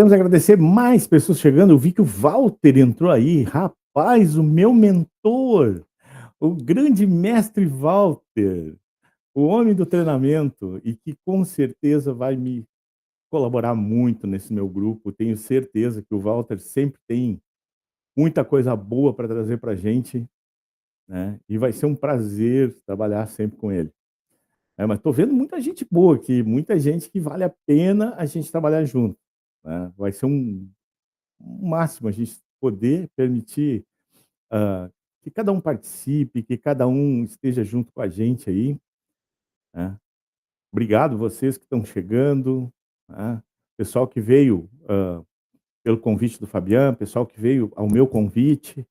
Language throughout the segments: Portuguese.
queremos agradecer mais pessoas chegando. Eu vi que o Walter entrou aí. Rapaz, o meu mentor, o grande mestre Walter, o homem do treinamento e que com certeza vai me colaborar muito nesse meu grupo. Tenho certeza que o Walter sempre tem muita coisa boa para trazer para a gente, né? E vai ser um prazer trabalhar sempre com ele. Mas estou vendo muita gente boa aqui, muita gente que vale a pena a gente trabalhar junto, né? Vai ser o máximo a gente poder permitir, que cada um participe, que cada um esteja junto com a gente aí, né. Obrigado vocês que estão chegando, né, pessoal que veio, pelo convite do Fabian, pessoal que veio ao meu convite,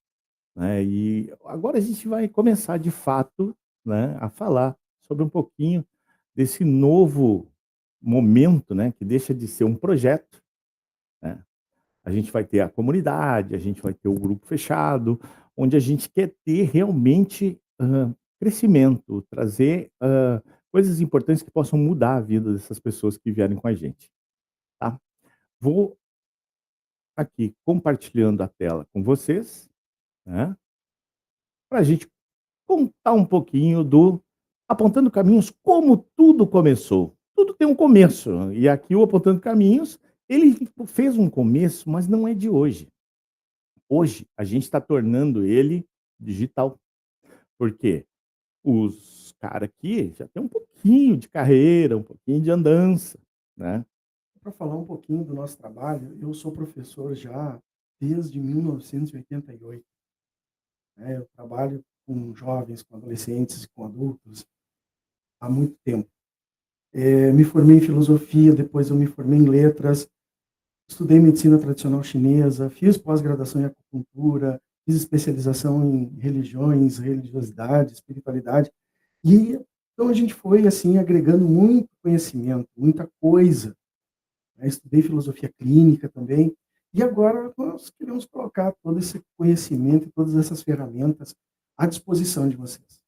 né, e agora a gente vai começar de fato, né, a falar sobre um pouquinho desse novo momento, né, que deixa de ser um projeto, né. A gente vai ter a comunidade, a gente vai ter o grupo fechado, onde a gente quer ter realmente, crescimento, trazer, coisas importantes que possam mudar a vida dessas pessoas que vierem com a gente, tá. Vou aqui compartilhando a tela com vocês, né, para a gente contar um pouquinho do Apontando Caminhos, como tudo começou. Tudo tem um começo, e aqui o Apontando Caminhos, ele fez um começo, mas não é de hoje. Hoje, a gente está tornando ele digital, porque os cara aqui já tem um pouquinho de carreira, um pouquinho de andança, né. Para falar um pouquinho do nosso trabalho, eu sou professor já desde 1988, né, eu trabalho com jovens, com adolescentes e com adultos há muito tempo. Me formei em filosofia, depois eu me formei em letras, estudei medicina tradicional chinesa, fiz pós-graduação em acupuntura, fiz especialização em religiões, religiosidade, espiritualidade, e então a gente foi, assim, agregando muito conhecimento, muita coisa, né, estudei filosofia clínica também, e agora nós queremos colocar todo esse conhecimento e todas essas ferramentas à disposição de vocês.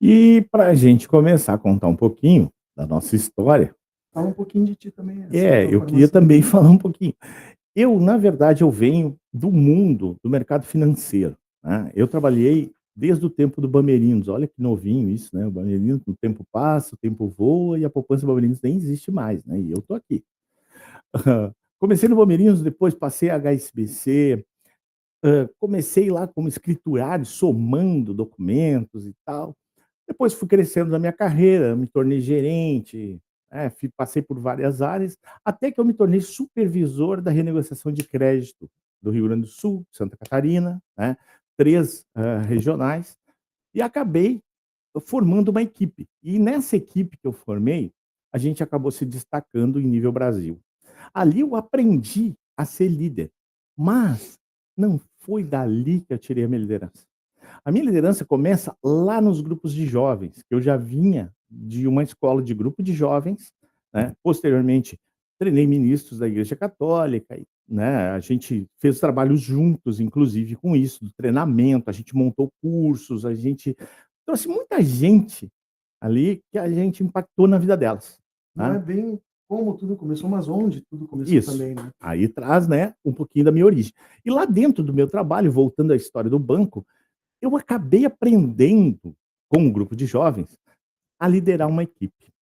E para a gente começar a contar um pouquinho da nossa história, Fala um pouquinho de ti também, essa tua eu queria formação. também falar um pouquinho. Eu, na verdade, eu venho do mundo do mercado financeiro, né. Eu trabalhei desde o tempo do Bamerindos, olha que novinho isso, né, o Bamerindos, o tempo passa, o tempo voa e a poupança Bamerindos nem existe mais, né, e eu tô aqui. Comecei no Bamerindos, depois passei a HSBC, comecei lá como escriturário, somando documentos e tal. Depois fui crescendo na minha carreira, me tornei gerente, passei por várias áreas, até que eu me tornei supervisor da renegociação de crédito do Rio Grande do Sul, Santa Catarina, né, 3 regionais, e acabei formando uma equipe. E nessa equipe que eu formei, a gente acabou se destacando em nível Brasil. Ali eu aprendi a ser líder, mas não foi dali que eu tirei a minha liderança. A minha liderança começa lá nos grupos de jovens, que eu já vinha de uma escola de grupo de jovens, né, posteriormente treinei ministros da Igreja Católica, e, né, a gente fez trabalhos juntos, inclusive com isso, do treinamento, a gente montou cursos, a gente trouxe muita gente ali que a gente impactou na vida delas, Não é né. bem como tudo começou, mas onde tudo começou Isso. também, né. Aí traz, né, um pouquinho da minha origem. E lá dentro do meu trabalho, voltando à história do banco, eu acabei aprendendo, com um grupo de jovens, a liderar uma equipe.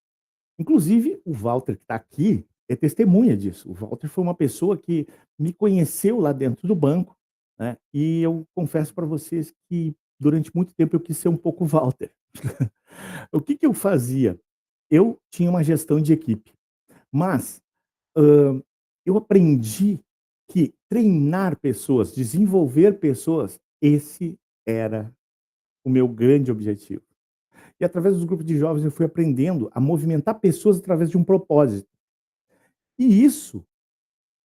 Inclusive, o Walter, que está aqui, é testemunha disso. O Walter foi uma pessoa que me conheceu lá dentro do banco, né, e eu confesso para vocês que, durante muito tempo, eu quis ser um pouco Walter. O que que eu fazia? Eu tinha uma gestão de equipe, mas eu aprendi que treinar pessoas, desenvolver pessoas, esse era o meu grande objetivo. E através dos grupos de jovens eu fui aprendendo a movimentar pessoas através de um propósito. E isso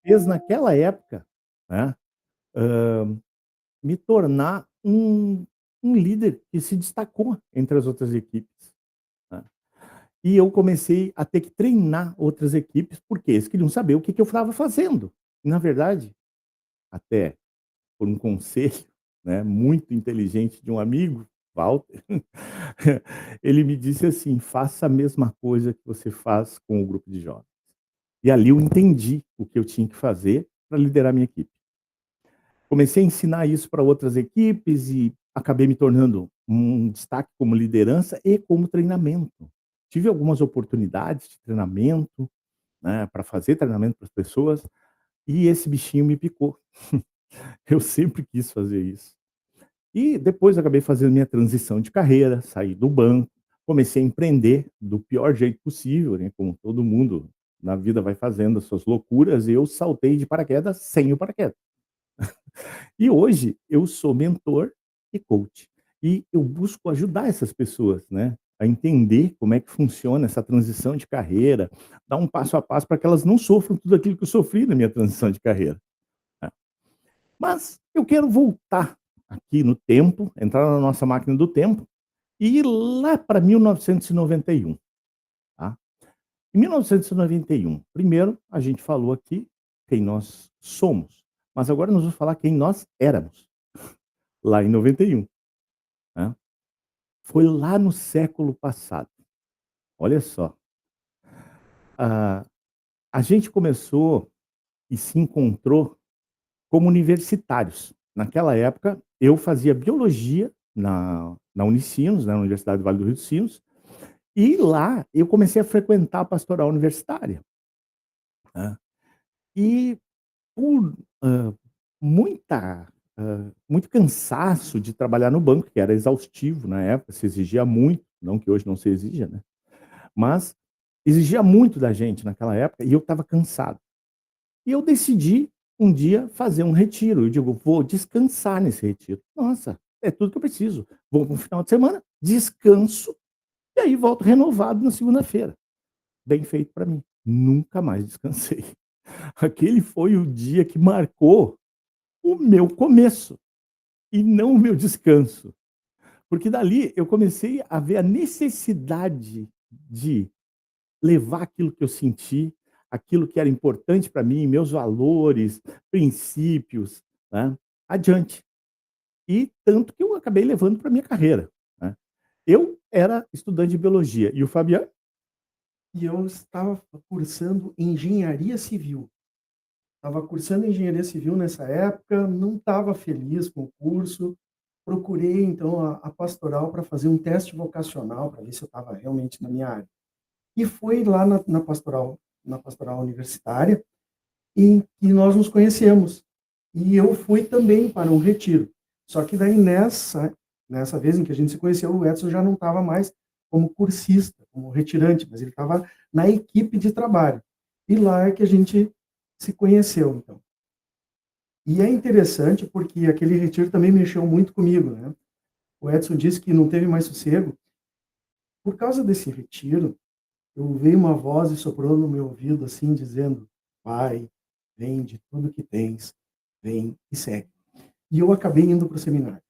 fez naquela época, né, me tornar um líder que se destacou entre as outras equipes, né. E eu comecei a ter que treinar outras equipes, porque eles queriam saber o que que eu estava fazendo. Na verdade, até por um conselho, né, muito inteligente de um amigo, Walter, ele me disse assim: "Faça a mesma coisa que você faz com o grupo de jovens". E ali eu entendi o que eu tinha que fazer para liderar minha equipe. Comecei a ensinar isso para outras equipes e acabei me tornando um destaque como liderança e como treinamento. Tive algumas oportunidades de treinamento, né, para fazer treinamento para as pessoas, e esse bichinho me picou. Eu sempre quis fazer isso. E depois acabei fazendo minha transição de carreira, saí do banco, comecei a empreender do pior jeito possível, né, como todo mundo na vida vai fazendo as suas loucuras, e eu saltei de paraquedas sem o paraquedas. E hoje eu sou mentor e coach. E eu busco ajudar essas pessoas, né, a entender como é que funciona essa transição de carreira, dar um passo a passo para que elas não sofram tudo aquilo que eu sofri na minha transição de carreira, né. Mas eu quero voltar aqui no tempo, entrar na nossa máquina do tempo e ir lá para 1991, tá. Em 1991, primeiro a gente falou aqui quem nós somos, mas agora nós vamos falar quem nós éramos, lá em 91, né. Foi lá no século passado. Olha só, a a gente começou e se encontrou como universitários. Naquela época, eu fazia biologia na Unicinos, na Universidade do Vale do Rio dos Sinos, e lá eu comecei a frequentar a pastoral universitária, né. E por, muita muito cansaço de trabalhar no banco, que era exaustivo na época, se exigia muito, não que hoje não se exija, né, mas exigia muito da gente naquela época e eu estava cansado. E eu decidi um dia fazer um retiro. Eu digo, vou descansar nesse retiro. Nossa, é tudo que eu preciso. Vou para um final de semana, descanso e aí volto renovado na segunda-feira. Bem feito para mim. Nunca mais descansei. Aquele foi o dia que marcou o meu começo e não o meu descanso. Porque dali eu comecei a ver a necessidade de levar aquilo que eu senti, aquilo que era importante para mim, meus valores, princípios, né, adiante. E tanto que eu acabei levando para minha carreira, né. Eu era estudante de biologia e o Fabiano E eu estava cursando engenharia civil. Estava cursando engenharia civil nessa época, não estava feliz com o curso, procurei então a pastoral para fazer um teste vocacional, para ver se eu estava realmente na minha área. E foi lá na pastoral universitária, em que nós nos conhecemos. E eu fui também para um retiro. Só que daí nessa vez em que a gente se conheceu, o Edson já não estava mais como cursista, como retirante, mas ele estava na equipe de trabalho. E lá é que a gente se conheceu, então. E é interessante porque aquele retiro também mexeu muito comigo, né? O Edson disse que não teve mais sossego. Por causa desse retiro, eu veio uma voz e soprou no meu ouvido assim, dizendo: Pai, vende tudo que tens, vem e segue. E eu acabei indo para o seminário.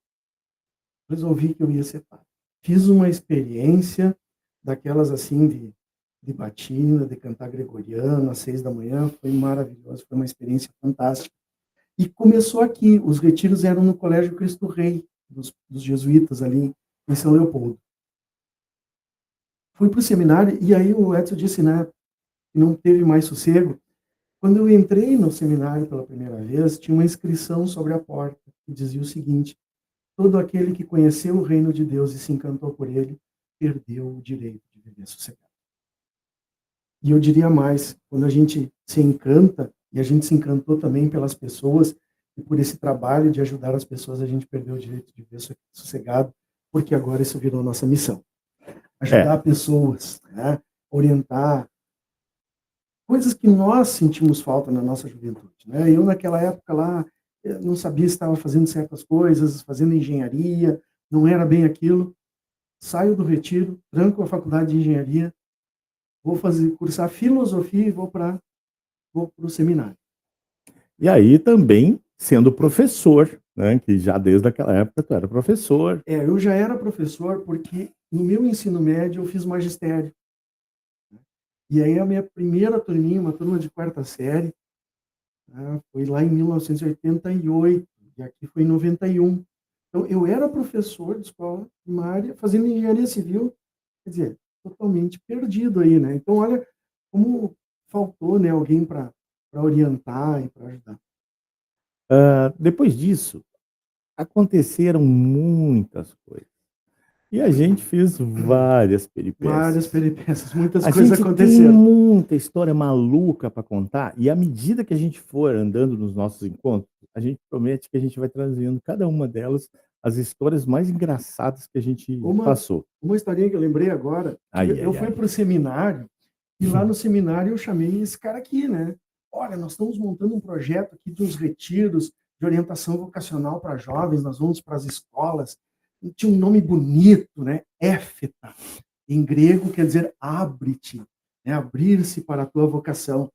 Resolvi que eu ia ser padre. Fiz uma experiência daquelas assim de batina, de cantar gregoriano às 6 da manhã, foi maravilhoso, foi uma experiência fantástica. E começou aqui, os retiros eram no Colégio Cristo Rei, dos jesuítas ali em São Leopoldo. Fui para o seminário e aí o Edson disse, né, que não teve mais sossego. Quando eu entrei no seminário pela primeira vez, tinha uma inscrição sobre a porta que dizia o seguinte: todo aquele que conheceu o reino de Deus e se encantou por ele, perdeu o direito de viver sossegado. E eu diria mais, quando a gente se encanta, e a gente se encantou também pelas pessoas, e por esse trabalho de ajudar as pessoas, a gente perdeu o direito de viver sossegado, porque agora isso virou nossa missão. é, Ajudar pessoas, né? Orientar, coisas que nós sentimos falta na nossa juventude, né? Eu naquela época lá, não sabia se estava fazendo certas coisas, fazendo engenharia, não era bem aquilo. Saio do retiro, tranco a faculdade de engenharia, vou fazer cursar filosofia e vou para o seminário. e aí também sendo professor, né, que já desde aquela época tu era professor. Eu já era professor porque no meu ensino médio eu fiz magistério. E aí a minha primeira turminha, uma turma de quarta série, né, foi lá em 1988, e aqui foi em 91. Então, eu era professor de escola primária, fazendo engenharia civil, quer dizer, totalmente perdido aí, né? Então, olha como faltou, né, alguém para orientar e para ajudar. Depois disso, aconteceram muitas coisas. E a Pois é. gente fez várias Várias peripécias. peripécias, muitas A coisas gente tem aconteceram. muita história maluca para contar, e à medida que a gente for andando nos nossos encontros, a gente promete que a gente vai trazendo cada uma delas as histórias mais engraçadas que a gente Uma passou. uma historinha que eu lembrei agora, Ai, eu ai, fui ai. para o seminário, e lá no seminário eu chamei esse cara aqui, né. "Olha, nós estamos montando um projeto aqui de uns retiros de orientação vocacional para jovens, nós vamos para as escolas", e tinha um nome bonito, né, Éfeta, em grego quer dizer abre-te, né, abrir-se para a tua vocação.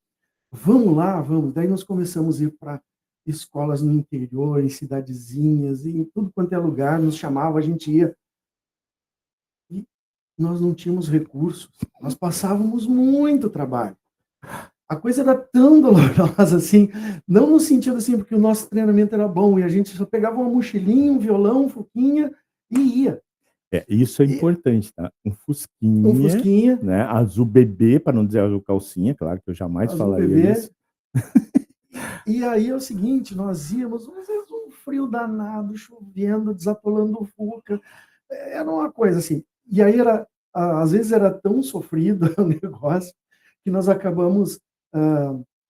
Vamos lá, vamos. Daí nós começamos a ir para escolas no interior, em cidadezinhas, em tudo quanto é lugar, nos chamava, a gente ia. E nós não tínhamos recursos, nós passávamos muito trabalho. A coisa era tão dolorosa assim, não no sentido assim, porque o nosso treinamento era bom e a gente só pegava uma mochilinha, um violão, um fuquinha e ia. Isso é E importante, tá? Um um fusquinha, fusquinha, né? Azul bebê, para não dizer azul calcinha, claro que eu jamais azul falaria bebê. isso. E aí é o seguinte, nós íamos, às vezes um frio danado, chovendo, desatolando Fuca, era uma coisa assim. E aí às vezes era tão sofrido o negócio que nós acabamos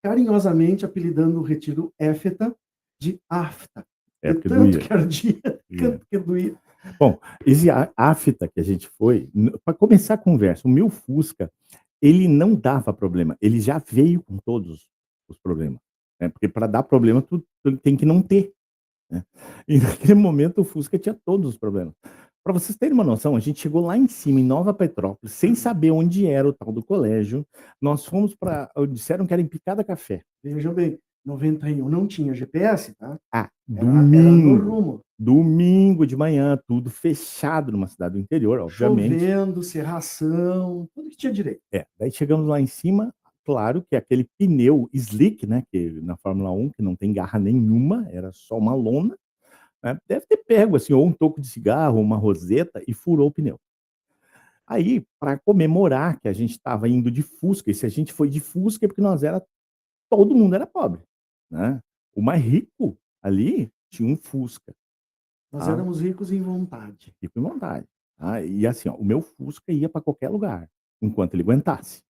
carinhosamente apelidando o retiro Éfeta de Afta, É de porque tanto doía. que ardia, Doía. tanto que doía. Bom, esse afta que a gente foi, para começar a conversa, o meu Fusca, ele não dava problema, ele já veio com todos os problemas, né? Porque para dar problema tu tem que não ter, né? E naquele momento o Fusca tinha todos os problemas. Para vocês terem uma noção, a gente chegou lá em cima, em Nova Petrópolis, sem saber onde era o tal do colégio. Nós fomos para, disseram que era em Picada Café. Vejam bem, 91 não tinha GPS, tá? Ah, Era no domingo. rumo. Domingo de manhã, tudo fechado numa cidade do interior, obviamente. Chovendo, serração, tudo que tinha direito. Daí chegamos lá em cima, claro que aquele pneu slick, né, que na Fórmula 1, que não tem garra nenhuma, era só uma lona, né, deve ter pego, assim, ou um toco de cigarro, ou uma roseta, e furou o pneu. Aí, para comemorar que a gente estava indo de Fusca, e se a gente foi de Fusca é porque todo mundo era pobre, né? O mais rico ali tinha um Fusca, Nós tá? éramos ricos em vontade. Rico em vontade. Tá? E assim, ó, o meu Fusca ia para qualquer lugar, enquanto ele aguentasse.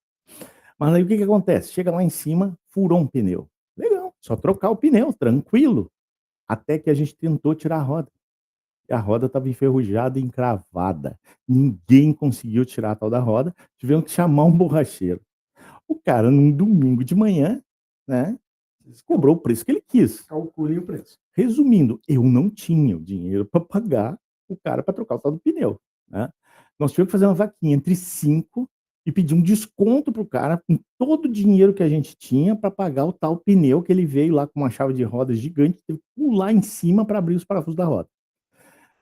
Mas aí o que que acontece? Chega lá em cima, furou um pneu. Legal, só trocar o pneu, tranquilo. Até que a gente tentou tirar a roda. E a roda estava enferrujada e encravada. Ninguém conseguiu tirar a tal da roda. Tivemos que chamar um borracheiro. O cara, num domingo de manhã, né, cobrou o preço que ele quis. Calculem o preço. Resumindo, eu não tinha o dinheiro para pagar o cara para trocar o tal do pneu, né? Nós tivemos que fazer uma vaquinha entre 5 e pedir um desconto pro cara com todo o dinheiro que a gente tinha para pagar o tal pneu que ele veio lá com uma chave de roda gigante, teve que pular em cima para abrir os parafusos da roda,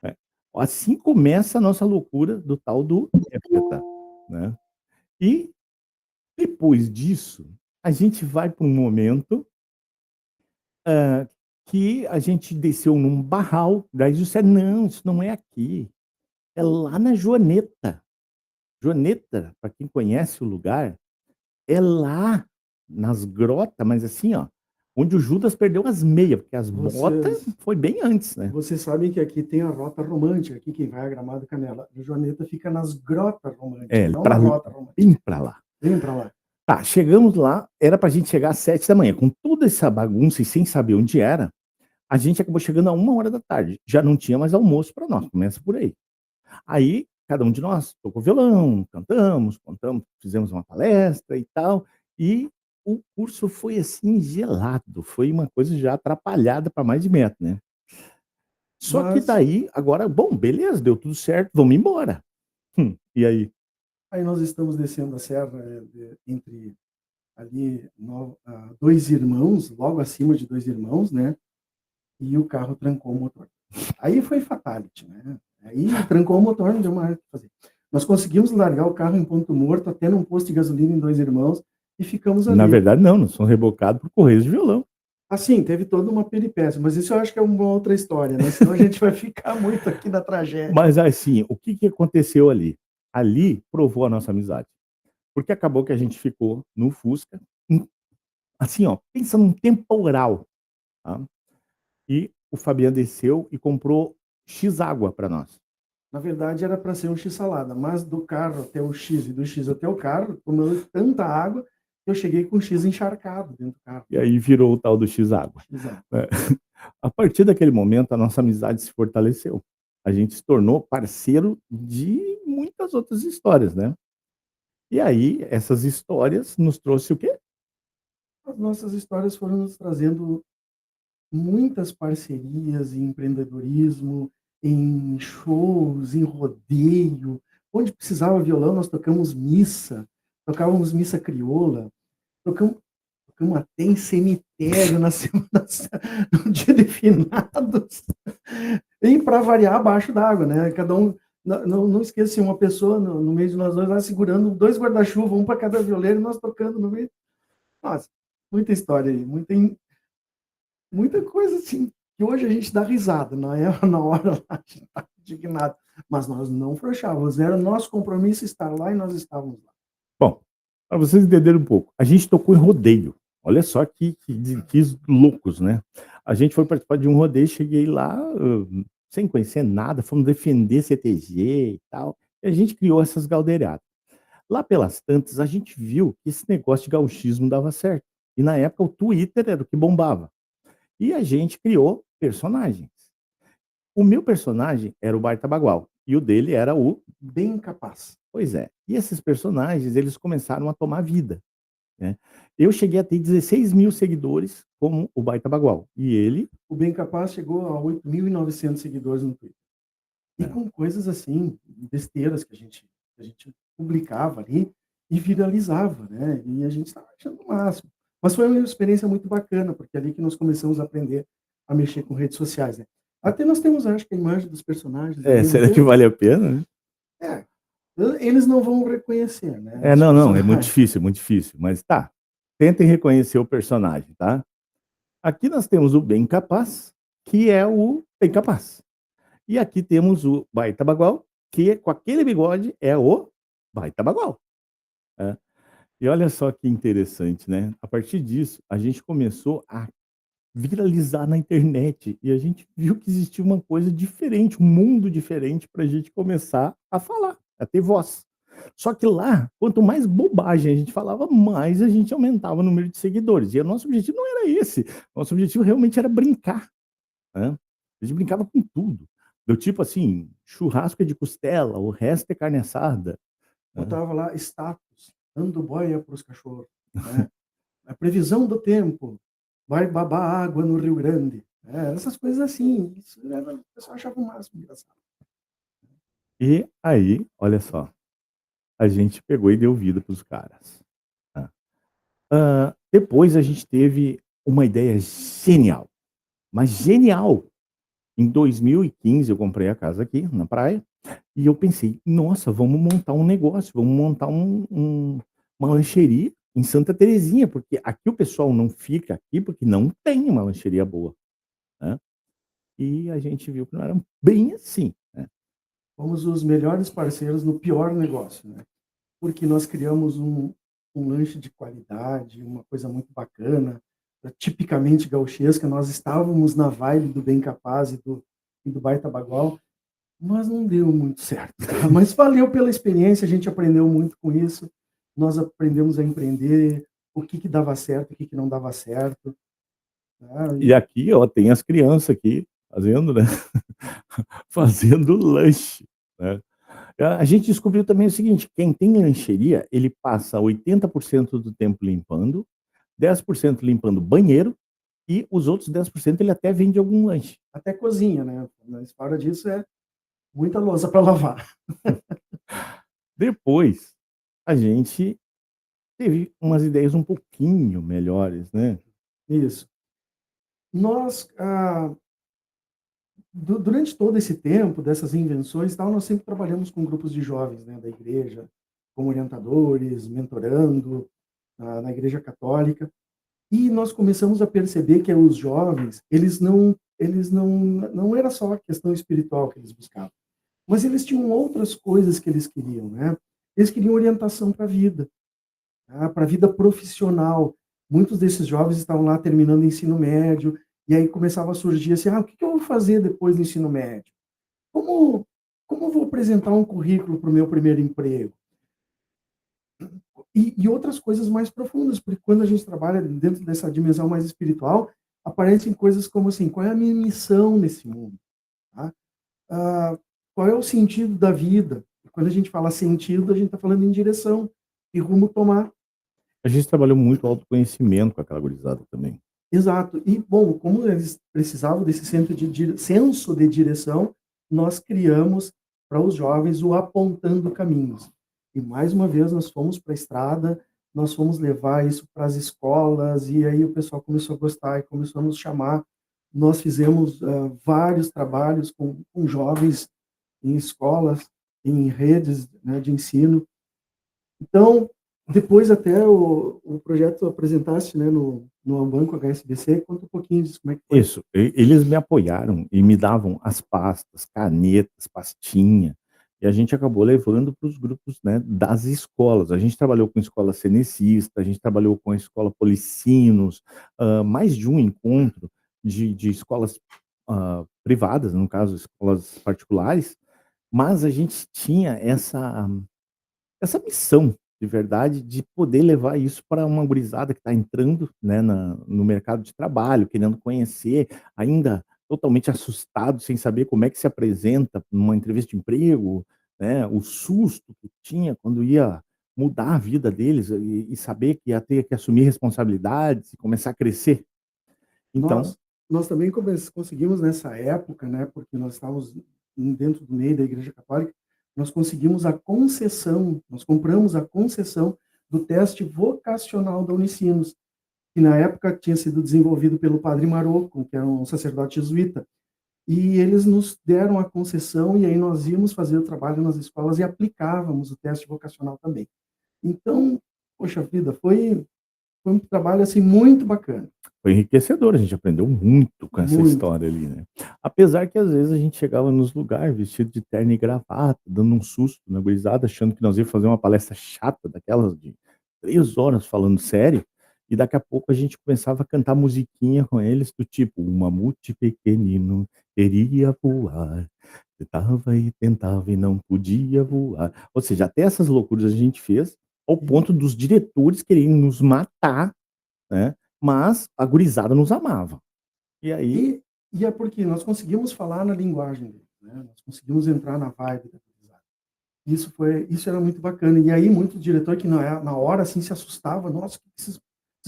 né? Assim começa a nossa loucura do tal do hepteta, né? E depois disso, a gente vai para um momento que a gente desceu num barral, daí disseram, não, isso não é aqui, é lá na Joaneta. Joaneta, para quem conhece o lugar, é lá nas grotas, mas assim, ó, onde o Judas perdeu as meias, porque as botas Vocês, foi bem antes, né? vocês sabem que aqui tem a rota romântica, aqui quem vai a Gramado Canela. O Joaneta fica nas grotas românticas, não na rota Bem romântica. para lá. Vem para lá. Tá, chegamos lá, era pra gente chegar às 7 da manhã. Com toda essa bagunça e sem saber onde era, a gente acabou chegando a 1 hora da tarde. Já não tinha mais almoço para nós, começa por aí. Aí, cada um de nós tocou violão, cantamos, contamos, fizemos uma palestra e tal, e o curso foi assim gelado, foi uma coisa já atrapalhada para mais de metro, né? Só que Mas daí, agora, bom, beleza, deu tudo certo, vamos embora. E aí? aí nós estamos descendo a serra entre ali Dois Irmãos, logo acima de Dois Irmãos, né? E o carro trancou o motor. Aí foi fatality, né? Aí trancou o motor, não deu mais o que fazer. Nós conseguimos largar o carro em ponto morto, até num posto de gasolina em Dois Irmãos, e ficamos Na ali. verdade, não, nós somos rebocados por correios de violão. Assim, teve toda uma peripécia, mas isso eu acho que é uma outra história, né? Senão a gente vai ficar muito aqui na tragédia. Mas assim, o que aconteceu ali? Ali provou a nossa amizade. Porque acabou que a gente ficou no Fusca, assim, ó, pensa num temporal, tá? E o Fabiano desceu e comprou X água para nós. Na verdade, era para ser um X-salada, mas do carro até o X e do X até o carro, tomando tanta água, que eu cheguei com o X encharcado dentro do carro. E aí virou o tal do X água. Exato. É. A partir daquele momento, a nossa amizade se fortaleceu. A gente se tornou parceiro de muitas outras histórias, né? E aí, essas histórias nos trouxe o quê? As nossas histórias foram nos trazendo muitas parcerias em empreendedorismo, em shows, em rodeio. Onde precisava violão, nós tocávamos missa crioula, tocamos, tocamos até em cemitério na semana, no dia de finados, e para variar abaixo d'água, né? Cada um, não esqueça, uma pessoa no meio de nós dois lá segurando dois guarda-chuva, um para cada violeiro, e nós tocando no meio. Nossa, muita história aí, muita coisa assim, que hoje a gente dá risada, na hora lá, a gente está indignado. Mas nós não frouxávamos, era nosso compromisso estar lá e nós estávamos lá. Bom, para vocês entenderem um pouco, a gente tocou em rodeio. Olha só que loucos, né? A gente foi participar de um rodeio, cheguei lá sem conhecer nada, fomos defender CTG e tal, e a gente criou essas galdeiradas. Lá pelas tantas, a gente viu que esse negócio de gauchismo dava certo. E na época o Twitter era o que bombava. E a gente criou personagens. O meu personagem era o Baita Bagual e o dele era o Bem capaz. Pois é. E esses personagens, eles começaram a tomar vida, né? Eu cheguei a ter 16 mil seguidores como o Baita Bagual. E ele... O Bem Capaz chegou a 8.900 seguidores no Twitter. E É. com coisas assim, besteiras que a gente publicava ali e viralizava, né? E a gente estava achando o máximo. Mas foi uma experiência muito bacana, porque é ali que nós começamos a aprender a mexer com redes sociais, né? Até nós temos, acho que a imagem dos personagens ali um Será que pouco. vale a pena, né? É, eles não vão reconhecer, né? É, Os não, não, é personagens. muito difícil, mas tá. Tentem reconhecer o personagem, tá? Aqui nós temos o Bem Capaz, que é o Bem Capaz. E aqui temos o Baita Bagual, que com aquele bigode é o Baita Bagual. É. E olha só que interessante, né? A partir disso, a gente começou a viralizar na internet e a gente viu que existia uma coisa diferente, um mundo diferente para a gente começar a falar, a ter voz. Só que lá, quanto mais bobagem a gente falava, mais a gente aumentava o número de seguidores. E o nosso objetivo não era esse. Nosso objetivo realmente era brincar, né? A gente brincava com tudo. Do tipo assim, churrasco é de costela, o resto é carne assada, né? Botava lá status, dando boia para os cachorros, né? A previsão do tempo, vai babar água no Rio Grande. Essas coisas assim, isso era, o pessoal achava o máximo engraçado. E aí, olha só, a gente pegou e deu vida para os caras. Tá? Depois a gente teve uma ideia genial, mas genial. Em 2015 eu comprei a casa aqui na praia e eu pensei, nossa, vamos montar um negócio, vamos montar uma lancheria em Santa Terezinha, porque aqui o pessoal não fica aqui porque não tem uma lancheria boa, né? E a gente viu que não era bem assim, né? Fomos os melhores parceiros no pior negócio, né? Porque nós criamos um lanche de qualidade, uma coisa muito bacana, tipicamente gauchesca. Nós estávamos na vibe do Bem Capaz e do Baita Bagual, mas não deu muito certo. Tá? Mas valeu pela experiência, a gente aprendeu muito com isso. Nós aprendemos a empreender, o que dava certo, o que não dava certo. Tá? E aqui, ó, tem as crianças aqui fazendo, né? Fazendo lanche, né? A gente descobriu também o seguinte, quem tem lancheria, ele passa 80% do tempo limpando, 10% limpando banheiro e os outros 10% ele até vende algum lanche. Até cozinha, né? Mas fora disso é muita louça para lavar. Depois, a gente teve umas ideias um pouquinho melhores, né? Isso. Nós, durante todo esse tempo, dessas invenções, tal, nós sempre trabalhamos com grupos de jovens, né, da igreja, como orientadores, mentorando, na igreja católica. E nós começamos a perceber que os jovens, não era só a questão espiritual que eles buscavam, mas eles tinham outras coisas que eles queriam, né? Eles queriam orientação para a vida profissional. muitos desses jovens estavam lá terminando o ensino médio, e aí começava a surgir assim: "Ah, o que que eu vou fazer depois do ensino médio? Como como eu vou apresentar um currículo para o meu primeiro emprego?". E outras coisas mais profundas, porque quando a gente trabalha dentro dessa dimensão mais espiritual, aparecem coisas como assim: qual é a minha missão nesse mundo, tá? Ah, qual é o sentido da vida? Quando a gente fala sentido, a gente está falando em direção, e rumo tomar. A gente trabalhou muito o autoconhecimento com aquela gurizada também. Exato. E, bom, como eles precisavam desse senso de direção, nós criamos para os jovens o Apontando Caminhos. E, mais uma vez, nós fomos para a estrada, nós fomos levar isso para as escolas, e aí o pessoal começou a gostar e começou a nos chamar. Nós fizemos vários trabalhos com jovens em escolas, em redes, né, de ensino. Então, depois até o projeto apresentasse, né, no Banco HSBC, conta um pouquinho disso, como é que foi? Isso, eles me apoiaram e me davam as pastas, canetas, pastinha, e a gente acabou levando para os grupos, né, das escolas. A gente trabalhou com escola cenecista, a gente trabalhou com a escola Policinos, mais de um encontro de escolas privadas, no caso, escolas particulares, mas a gente tinha essa missão, de verdade, de poder levar isso para uma gurizada que está entrando, né, no mercado de trabalho, querendo conhecer, ainda totalmente assustado, sem saber como é que se apresenta numa entrevista de emprego, né, o susto que tinha quando ia mudar a vida deles e saber que ia ter que assumir responsabilidades e começar a crescer. Então, Nós também conseguimos nessa época, né, porque nós estávamos dentro do meio da Igreja Católica, nós conseguimos a concessão, nós compramos a concessão do teste vocacional da Unicinos, que na época tinha sido desenvolvido pelo padre Marocco, que era um sacerdote jesuíta. E eles nos deram a concessão e aí nós íamos fazer o trabalho nas escolas e aplicávamos o teste vocacional também. Então, poxa vida, foi um trabalho assim muito bacana, foi enriquecedor, a gente aprendeu muito com essa muito. história ali, né. Apesar que às vezes a gente chegava nos lugares vestido de terno e gravata, dando um susto na gurizada, achando que nós ia fazer uma palestra chata daquelas de 3 horas falando sério, e daqui a pouco a gente começava a cantar musiquinha com eles do tipo: "Um mamute pequenino queria voar, tentava e tentava e não podia voar". Ou seja, até essas loucuras a gente fez, ao ponto dos diretores quererem nos matar, né, mas a gurizada nos amava. E aí E e é porque nós conseguimos falar na linguagem deles, né, nós conseguimos entrar na vibe da gurizada. Isso era muito bacana. E aí muito diretor que na hora, assim, se assustava: "Nossa, que esses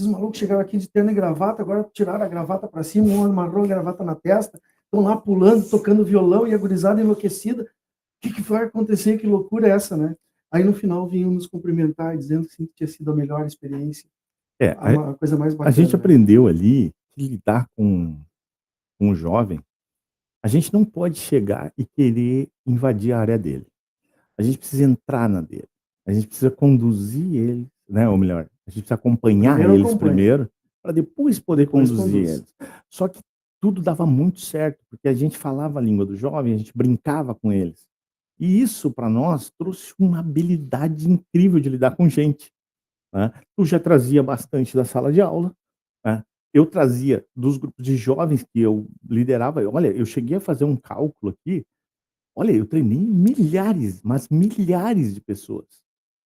malucos chegaram aqui de terno e gravata, agora tiraram a gravata para cima, um amarrou a gravata na testa, estão lá pulando, tocando violão e a gurizada enlouquecida. O que que vai acontecer? Que loucura é essa, né?". Aí no final vinham nos cumprimentar dizendo que sim, que tinha sido a melhor experiência, é, a coisa mais a gente bacana, né. aprendeu ali que lidar com o jovem, a gente não pode chegar e querer invadir a área dele. A gente precisa entrar na dele. A gente precisa conduzir eles, né, ou melhor, a gente precisa acompanhar Primeiro eles acompanha, primeiro, para depois poder depois conduzir conduz. eles. Só que tudo dava muito certo, porque a gente falava a língua do jovem, a gente brincava com eles. E isso para nós trouxe uma habilidade incrível de lidar com gente, né. Tu já trazia bastante da sala de aula, né, eu trazia dos grupos de jovens que eu liderava. Olha, eu cheguei a fazer um cálculo aqui. Olha, eu treinei milhares, mas milhares de pessoas,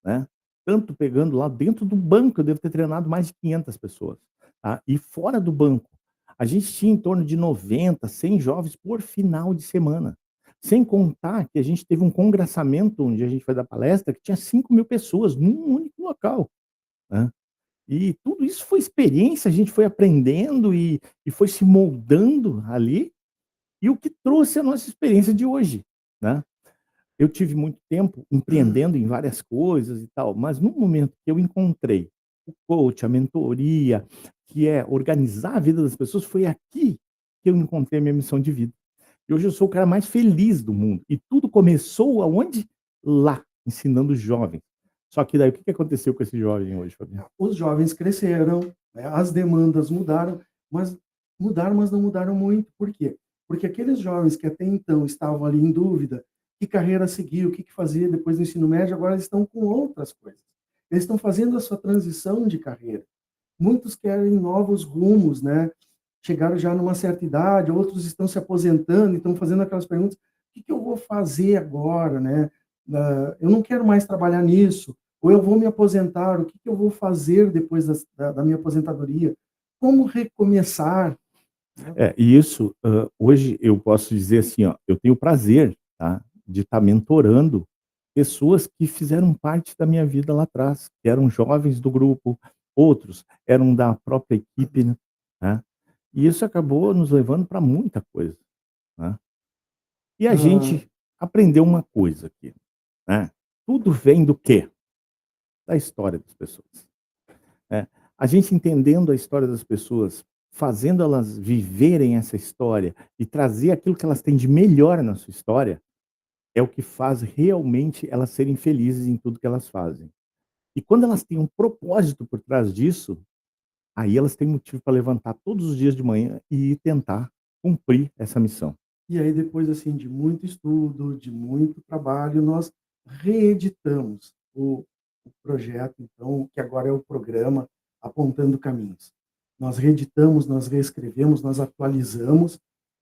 né. Tanto pegando lá dentro do banco, eu devo ter treinado mais de 500 pessoas, tá. E fora do banco, a gente tinha em torno de 90, 100 jovens por final de semana. Sem contar que a gente teve um congressamento onde a gente foi dar palestra, que tinha 5.000 pessoas num único local, né. E tudo isso foi experiência, a gente foi aprendendo e foi se moldando ali, e o que trouxe a nossa experiência de hoje, né. Eu tive muito tempo empreendendo em várias coisas e tal, mas no momento que eu encontrei o coach, a mentoria, que é organizar a vida das pessoas, foi aqui que eu encontrei a minha missão de vida. E hoje eu sou o cara mais feliz do mundo. E tudo começou aonde? Lá, ensinando jovens. Só que daí o que que aconteceu com esse jovem hoje, Fabiano? Os jovens cresceram, né, as demandas mudaram, mas não mudaram muito. Por quê? Porque aqueles jovens que até então estavam ali em dúvida, que carreira seguir, o que que fazer depois do ensino médio, agora eles estão com outras coisas. Eles estão fazendo a sua transição de carreira. muitos querem novos rumos, né? Chegaram já numa certa idade, outros estão se aposentando, estão fazendo aquelas perguntas: o que que eu vou fazer agora, né? Eu não quero mais trabalhar nisso, ou eu vou me aposentar, o que que eu vou fazer depois da minha aposentadoria? Como recomeçar? Né? E isso, hoje eu posso dizer assim, ó, eu tenho o prazer, tá, de estar mentorando pessoas que fizeram parte da minha vida lá atrás, que eram jovens do grupo, outros eram da própria equipe, né? E isso acabou nos levando para muita coisa, né? E a Ah, gente aprendeu uma coisa aqui, né? Tudo vem do quê? Da história das pessoas. É, a gente entendendo a história das pessoas, fazendo elas viverem essa história e trazer aquilo que elas têm de melhor na sua história, é o que faz realmente elas serem felizes em tudo que elas fazem. E quando elas têm um propósito por trás disso, aí elas têm motivo para levantar todos os dias de manhã e tentar cumprir essa missão. e aí depois, assim, de muito estudo, de muito trabalho, nós reeditamos o projeto, então, que agora é o programa Apontando Caminhos. Nós reeditamos, nós reescrevemos, nós atualizamos,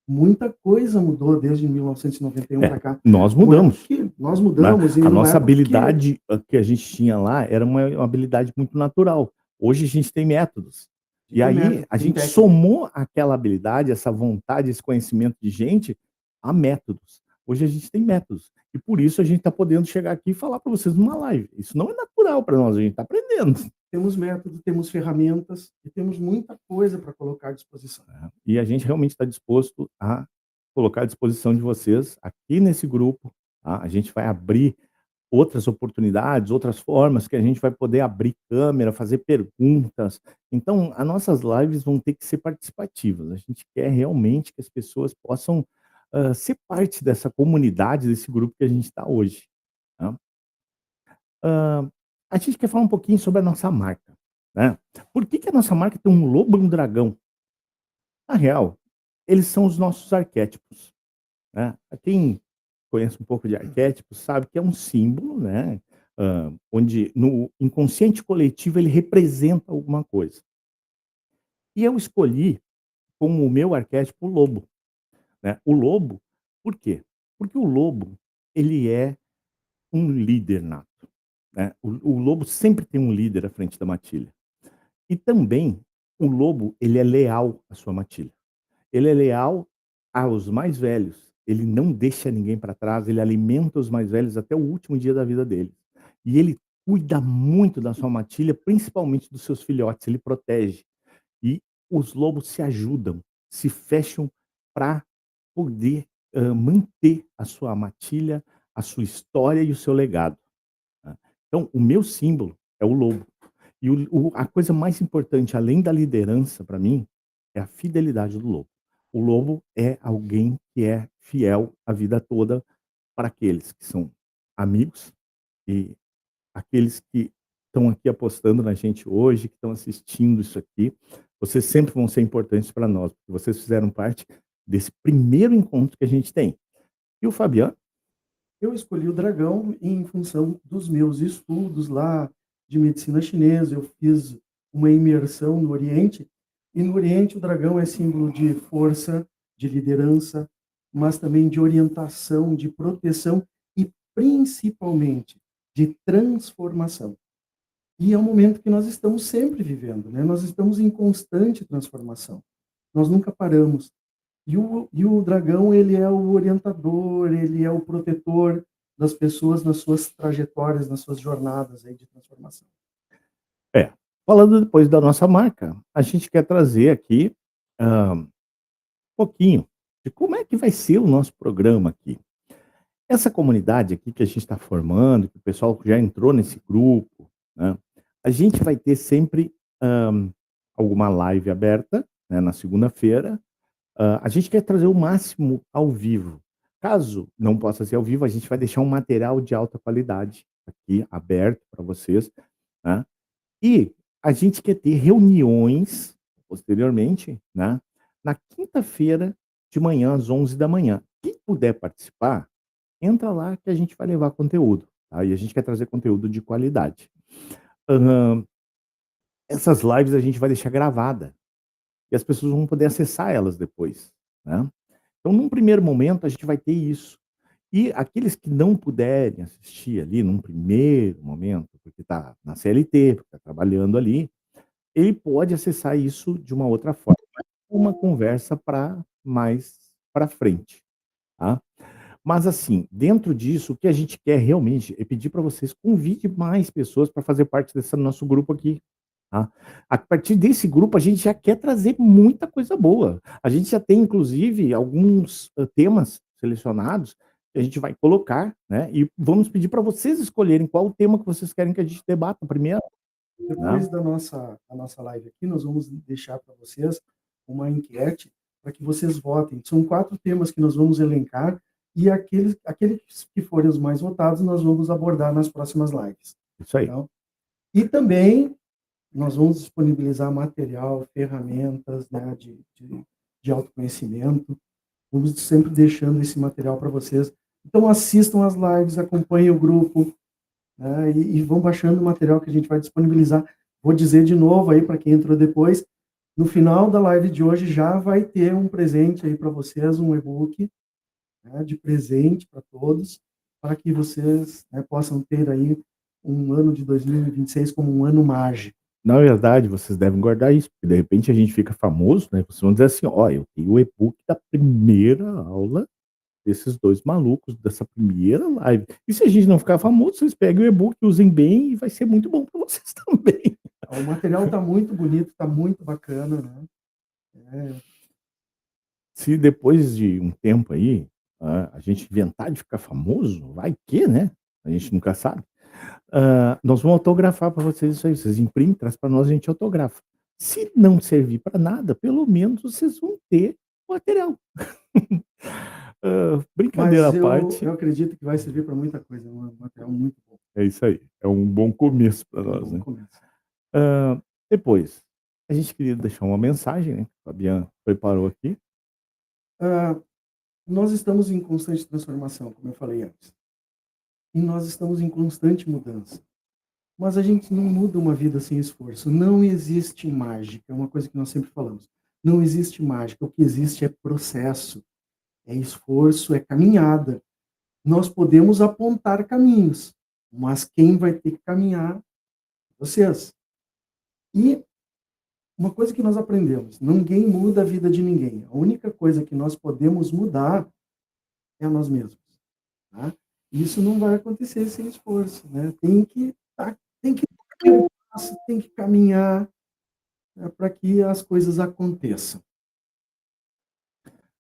muita coisa mudou desde 1991 É, para cá. nós Não é mudamos, porque nós né? mudamos e A não nossa é porque habilidade que a gente tinha lá era uma habilidade muito natural. Hoje a gente tem métodos. E tem aí método, a tem gente técnica. somou aquela habilidade, essa vontade, esse conhecimento de gente a métodos. Hoje a gente tem métodos. E por isso a gente está podendo chegar aqui e falar para vocês numa live. Isso não é natural para nós, a gente está aprendendo. Temos método, temos ferramentas e temos muita coisa para colocar à disposição. E a gente realmente está disposto a colocar à disposição de vocês aqui nesse grupo. Tá? A gente vai abrir outras oportunidades, outras formas que a gente vai poder abrir câmera, fazer perguntas. Então, as nossas lives vão ter que ser participativas. A gente quer realmente que as pessoas possam ser parte dessa comunidade, desse grupo que a gente está hoje. Tá? Ah, a gente quer falar um pouquinho sobre a nossa marca. Né? Por que a nossa marca tem um lobo e um dragão? Na real, eles são os nossos arquétipos. Né? Quem conhece um pouco de arquétipos sabe que é um símbolo, né? Onde no inconsciente coletivo ele representa alguma coisa. E eu escolhi como o meu arquétipo o lobo. Né? O lobo, por quê? Porque o lobo ele é um líder nato. Né? O lobo sempre tem um líder à frente da matilha. E também o lobo ele é leal à sua matilha. Ele é leal aos mais velhos. Ele não deixa ninguém para trás, ele alimenta os mais velhos até o último dia da vida deles. E ele cuida muito da sua matilha, principalmente dos seus filhotes, ele protege. E os lobos se ajudam, se fecham para poder manter a sua matilha, a sua história e o seu legado. Tá? Então, o meu símbolo é o lobo. E a coisa mais importante, além da liderança, para mim, é a fidelidade do lobo. O lobo é alguém que é fiel a vida toda para aqueles que são amigos e aqueles que estão aqui apostando na gente hoje, que estão assistindo isso aqui. Vocês sempre vão ser importantes para nós, porque vocês fizeram parte desse primeiro encontro que a gente tem. E o Fabiano? Eu escolhi o dragão em função dos meus estudos lá de medicina chinesa. Eu fiz uma imersão no Oriente, e no Oriente o dragão é símbolo de força, de liderança, mas também de orientação, de proteção e principalmente de transformação. E é um momento que nós estamos sempre vivendo, né? Nós estamos em constante transformação. Nós nunca paramos. E o dragão, ele é o orientador, ele é o protetor das pessoas nas suas trajetórias, nas suas jornadas aí de transformação. É. Falando depois da nossa marca, a gente quer trazer aqui um pouquinho de como é que vai ser o nosso programa aqui. Essa comunidade aqui que a gente está formando, que o pessoal já entrou nesse grupo, né? A gente vai ter sempre alguma live aberta, né, na segunda-feira. A gente quer trazer o máximo ao vivo. Caso não possa ser ao vivo, a gente vai deixar um material de alta qualidade aqui aberto para vocês, né? E a gente quer ter reuniões posteriormente, né? Na quinta-feira de manhã, às 11 da manhã. Quem puder participar, entra lá que a gente vai levar conteúdo, tá? E a gente quer trazer conteúdo de qualidade. Aham. essas lives a gente vai deixar gravada e as pessoas vão poder acessar elas depois, né. Então, num primeiro momento, a gente vai ter isso. E aqueles que não puderem assistir ali num primeiro momento, porque está na CLT, porque está trabalhando ali, ele pode acessar isso de uma outra forma. Uma conversa para mais para frente, tá. Mas assim, dentro disso, o que a gente quer realmente é pedir para vocês convide mais pessoas para fazer parte desse nosso grupo aqui, tá. A partir desse grupo, a gente já quer trazer muita coisa boa. A gente já tem inclusive alguns, temas selecionados que a gente vai colocar, né, e vamos pedir para vocês escolherem qual o tema que vocês querem que a gente debata primeiro, né. Depois da nossa live aqui, nós vamos deixar para vocês uma enquete para que vocês votem. São 4 temas que nós vamos elencar e aqueles que forem os mais votados, nós vamos abordar nas próximas lives. Isso aí. Então, e também nós vamos disponibilizar material, ferramentas, né, de autoconhecimento. Vamos sempre deixando esse material para vocês. Então assistam as lives, acompanhem o grupo, né, e vão baixando o material que a gente vai disponibilizar. Vou dizer de novo aí para quem entrou depois, no final da live de hoje já vai ter um presente aí para vocês, um e-book, né, de presente para todos, para que vocês, né, possam ter aí um ano de 2026 como um ano mágico. Na verdade, vocês devem guardar isso, porque de repente a gente fica famoso, né, vocês vão dizer assim: "Ó, eu tenho o e-book da primeira aula desses 2 malucos, dessa primeira live". E se a gente não ficar famoso, vocês peguem o e-book, usem bem e vai ser muito bom para vocês também. O material está muito bonito, está muito bacana, né. É, Se depois de um tempo aí, a gente inventar de ficar famoso, vai que, né, a gente nunca sabe. Nós vamos autografar para vocês isso aí, vocês imprimem, traz para nós, a gente autografa. Se não servir para nada, pelo menos vocês vão ter material. Brincadeira à mas eu parte, acredito que vai servir para muita coisa, é um material muito bom, é isso aí, é um bom começo para é um nós, bom né. começo. Depois, a gente queria deixar uma mensagem, né, que a Fabiana preparou aqui. Ah, nós estamos em constante transformação, como eu falei antes, e nós estamos em constante mudança. Mas a gente não muda uma vida sem esforço. Não existe mágica, é uma coisa que nós sempre falamos. Não existe mágica, o que existe é processo, é esforço, é caminhada. Nós podemos apontar caminhos, mas quem vai ter que caminhar? Vocês. E uma coisa que nós aprendemos: ninguém muda a vida de ninguém. A única coisa que nós podemos mudar é a nós mesmos. Tá? Isso não vai acontecer sem esforço, né? Tem que dar o passo, tem que caminhar, né, para que as coisas aconteçam.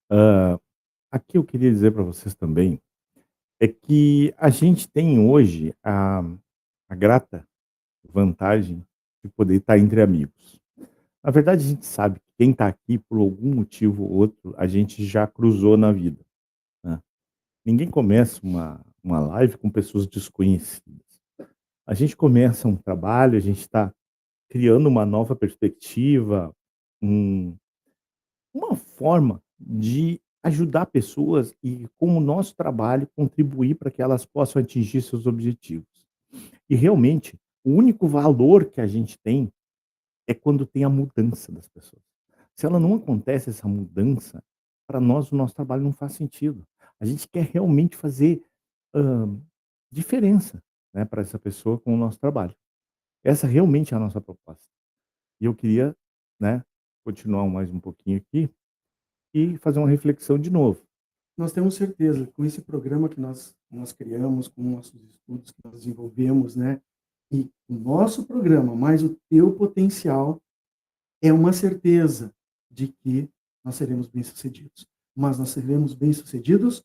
Hã, aqui eu queria dizer para vocês também, é que a gente tem hoje a grata vantagem de poder estar entre amigos. Na verdade, a gente sabe que quem está aqui, por algum motivo ou outro, a gente já cruzou na vida, né. Ninguém começa uma live com pessoas desconhecidas. A gente começa um trabalho, a gente está criando uma nova perspectiva, um uma forma de ajudar pessoas e, com o nosso trabalho, contribuir para que elas possam atingir seus objetivos. E realmente, o único valor que a gente tem é quando tem a mudança das pessoas. Se ela não acontece essa mudança, para nós o nosso trabalho não faz sentido. A gente quer realmente fazer, hã, diferença, né, para essa pessoa com o nosso trabalho. Essa realmente é a nossa proposta. E eu queria, né, continuar mais um pouquinho aqui e fazer uma reflexão de novo. Nós temos certeza, com esse programa que nós criamos, com nossos estudos que nós desenvolvemos, né, e o nosso programa, mais o teu potencial, é uma certeza de que nós seremos bem-sucedidos. Mas nós seremos bem-sucedidos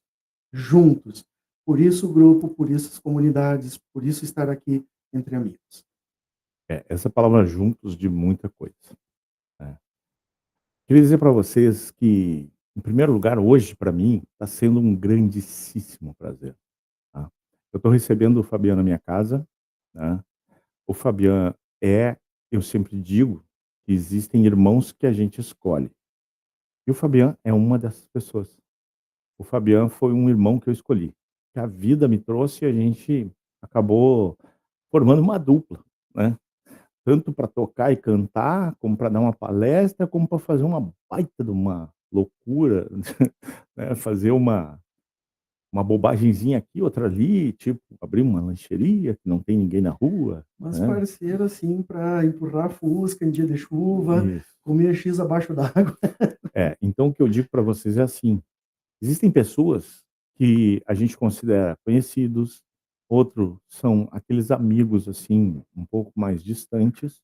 juntos. Por isso o grupo, por isso as comunidades, por isso estar aqui entre amigos. Essa palavra juntos de muita coisa, né. Queria dizer para vocês que, em primeiro lugar, hoje, para mim, está sendo um grandíssimo prazer, tá. Eu estou recebendo o Fabiano na minha casa, né. O Fabiano eu sempre digo que existem irmãos que a gente escolhe, e o Fabiano é uma dessas pessoas. O Fabiano foi um irmão que eu escolhi, que a vida me trouxe e a gente acabou formando uma dupla, né. tanto para tocar e cantar, como para dar uma palestra, como para fazer uma baita de uma loucura, né, fazer uma bobagenzinha aqui, outra ali, tipo, abrir uma lancheria que não tem ninguém na rua, Mas né. parceiro, assim, para empurrar a fusca em dia de chuva, Isso. comer X abaixo d'água. Então o que eu digo para vocês é assim: existem pessoas que a gente considera conhecidos, outros são aqueles amigos, assim, um pouco mais distantes,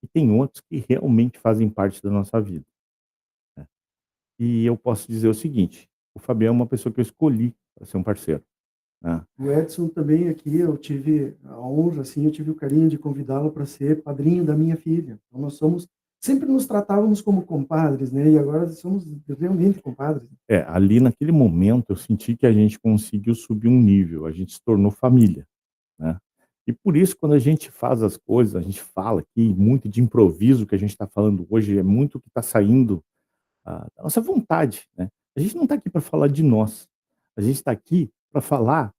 e tem outros que realmente fazem parte da nossa vida, né. E eu posso dizer o seguinte: o Fabião é uma pessoa que eu escolhi para ser um parceiro, né. O Edson também aqui, eu tive a honra, assim, eu tive o carinho de convidá-lo para ser padrinho da minha filha. Então nós somos sempre nos tratávamos como compadres, né, e agora somos realmente compadres. Ali naquele momento eu senti que a gente conseguiu subir um nível, a gente se tornou família, né. E por isso quando a gente faz as coisas, a gente fala aqui muito de improviso que a gente está falando hoje, é muito o que está saindo da nossa vontade, né. A gente não está aqui para falar de nós, a gente está aqui para falar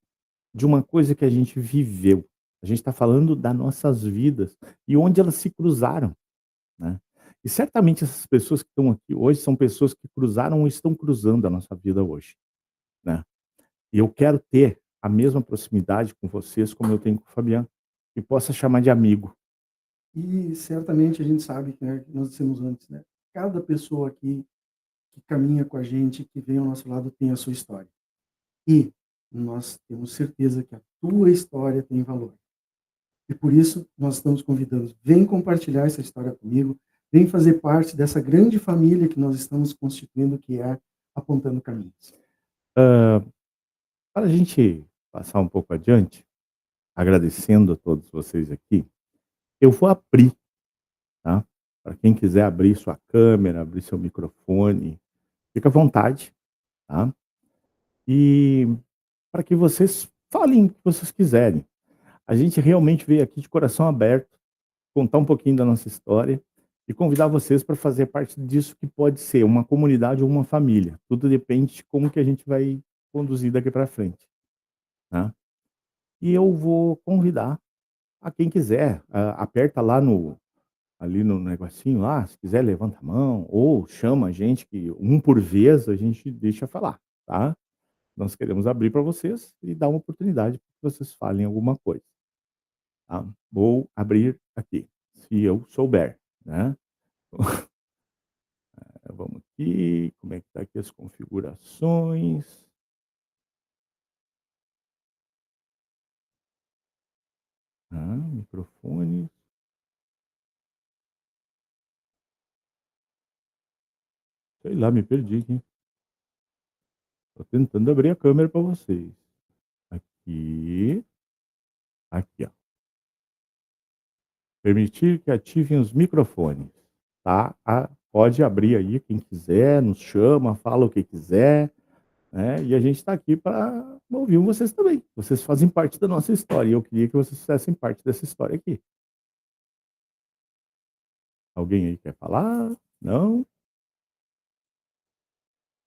de uma coisa que a gente viveu. A gente está falando das nossas vidas e onde elas se cruzaram, né. E certamente essas pessoas que estão aqui hoje são pessoas que cruzaram ou estão cruzando a nossa vida hoje, né. E eu quero ter a mesma proximidade com vocês como eu tenho com o Fabiano, e possa chamar de amigo. E certamente a gente sabe que, né, que nós dissemos antes, né, cada pessoa aqui que caminha com a gente, que vem ao nosso lado, tem a sua história. E nós temos certeza que a tua história tem valor. E por isso nós estamos convidando, vem compartilhar essa história comigo, vem fazer parte dessa grande família que nós estamos constituindo, que é Apontando Caminhos. Para a gente passar um pouco adiante, agradecendo a todos vocês aqui, eu vou abrir, tá, para quem quiser abrir sua câmera, abrir seu microfone, fica à vontade, tá. E para que vocês falem o que vocês quiserem. A gente realmente veio aqui de coração aberto, contar um pouquinho da nossa história e convidar vocês para fazer parte disso que pode ser uma comunidade ou uma família. Tudo depende de como que a gente vai conduzir daqui para frente, tá. E eu vou convidar a quem quiser, aperta lá ali no negocinho lá, se quiser levanta a mão ou chama a gente que um por vez a gente deixa falar, tá. Nós queremos abrir para vocês e dar uma oportunidade para que vocês falem alguma coisa, tá. Vou abrir aqui, se eu souber, né. Vamos aqui, como é que tá aqui as configurações. Microfones. Sei lá, me perdi aqui. Tô tentando abrir a câmera para vocês. Aqui. Aqui, ó. Permitir que ativem os microfones, tá? Pode abrir aí quem quiser, nos chama, fala o que quiser, né? E a gente está aqui para ouvir vocês também. Vocês fazem parte da nossa história e eu queria que vocês fizessem parte dessa história aqui. Alguém aí quer falar? Não?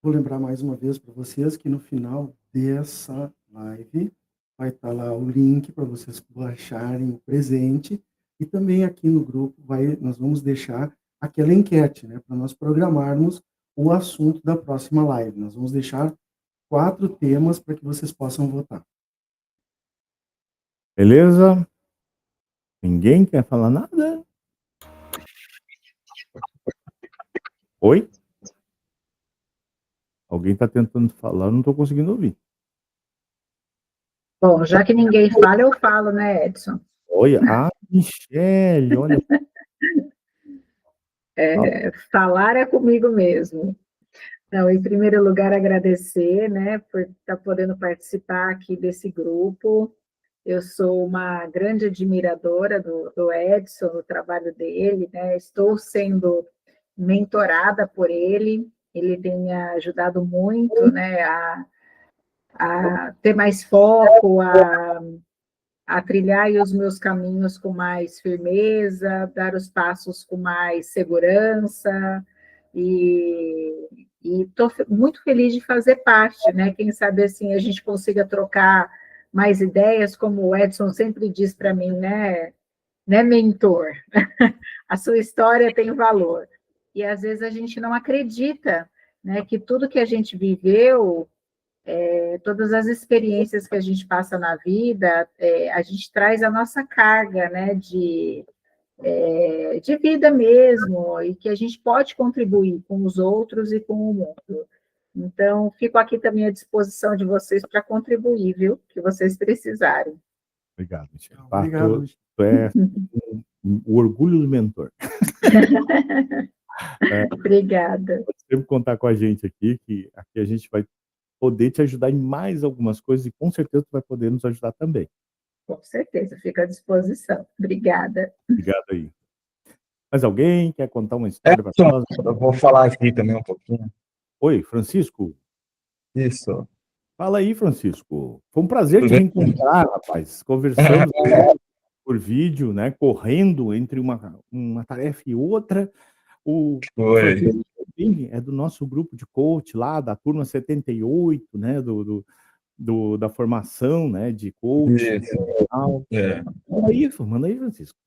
Vou lembrar mais uma vez para vocês que no final dessa live vai estar lá o link para vocês baixarem o presente e também aqui no grupo nós vamos deixar aquela enquete, né, para nós programarmos o assunto da próxima live. Nós vamos deixar 4 temas para que vocês possam votar. Beleza? Ninguém quer falar nada? Oi? Alguém está tentando falar, eu não estou conseguindo ouvir. Bom, já que ninguém fala, eu falo, né, Edson? Olha, Michele, olha. Falar é comigo mesmo. Então, em primeiro lugar, agradecer, né, por estar podendo participar aqui desse grupo. Eu sou uma grande admiradora do Edson, do trabalho dele, né? Estou sendo mentorada por ele. Ele tem me ajudado muito, né, a ter mais foco, a trilhar aí os meus caminhos com mais firmeza, dar os passos com mais segurança, e estou muito feliz de fazer parte, né? Quem sabe assim a gente consiga trocar mais ideias, como o Edson sempre diz para mim, né? né, mentor? A sua história tem valor. E às vezes a gente não acredita, né, que tudo que a gente viveu, todas as experiências que a gente passa na vida, a gente traz a nossa carga, né, de vida mesmo, e que a gente pode contribuir com os outros e com o mundo. Então, fico aqui também à disposição de vocês para contribuir, viu? Que vocês precisarem. Obrigado, Michele. Obrigado, Michele. Tu é o orgulho do mentor. Obrigada. Pode sempre contar com a gente aqui, que aqui a gente vai poder te ajudar em mais algumas coisas e com certeza tu vai poder nos ajudar também. Com certeza, fico à disposição. Obrigada. Obrigado aí. Mais alguém quer contar uma história para nós? Eu vou falar aqui também um pouquinho. Oi, Francisco. Isso. Fala aí, Francisco. Foi um prazer te Tudo bem? reencontrar, rapaz. Conversamos por vídeo, né? Correndo entre uma tarefa e outra. O Foi. Francisco também é do nosso grupo de coach lá, da turma 78, né? Da formação, né? De coach. Isso. É. Manda aí, Francisco.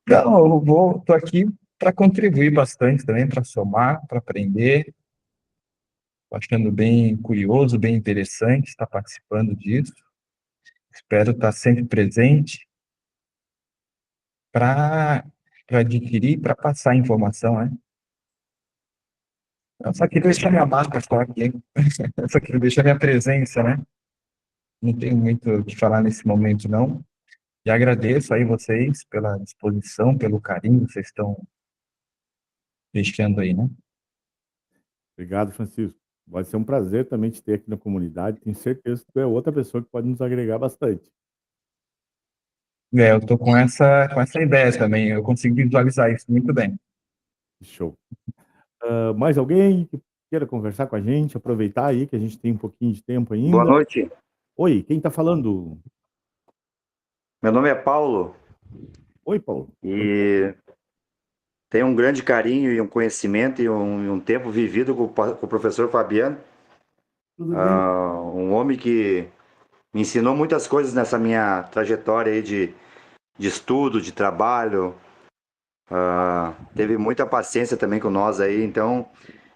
Não, tô aqui para contribuir bastante também, para somar, para aprender. Tô achando bem curioso, bem interessante estar participando disso. Espero estar sempre presente para adquirir, para passar informação, né? Eu só queria deixar minha marca só aqui, hein? Eu só queria deixar minha presença, né? Não tenho muito o que falar nesse momento, não. E agradeço aí vocês pela disposição, pelo carinho que vocês estão deixando aí, né? Obrigado, Francisco. Vai ser um prazer também te ter aqui na comunidade. Tenho certeza que tu é outra pessoa que pode nos agregar bastante. Eu tô com essa ideia também. Eu consigo visualizar isso muito bem. Show. Mais alguém que queira conversar com a gente? Aproveitar aí que a gente tem um pouquinho de tempo ainda. Boa noite. Oi, quem está falando? Meu nome é Paulo Oi, Paulo. e tenho um grande carinho e um conhecimento e um tempo vivido com o professor Fabiano. Tudo bem? Um homem que me ensinou muitas coisas nessa minha trajetória aí de estudo, de trabalho. Teve muita paciência também com nós aí, então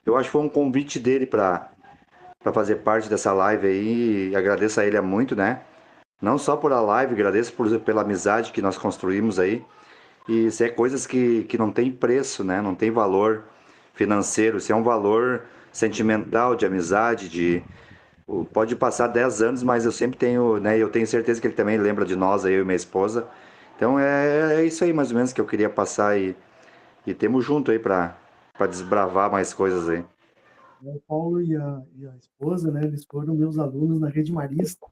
eu acho que foi um convite dele para fazer parte dessa live aí, e agradeço a ele muito, né? Não só por a live, agradeço pela amizade que nós construímos aí. E isso é coisas que não tem preço, né? Não tem valor financeiro, isso é um valor sentimental, de amizade, pode passar 10 anos, mas eu sempre tenho, né? Eu tenho certeza que ele também lembra de nós, aí, eu e minha esposa. Então é isso aí mais ou menos que eu queria passar e temos junto aí para desbravar mais coisas aí. O Paulo e a esposa, né? Eles foram meus alunos na Rede Marista.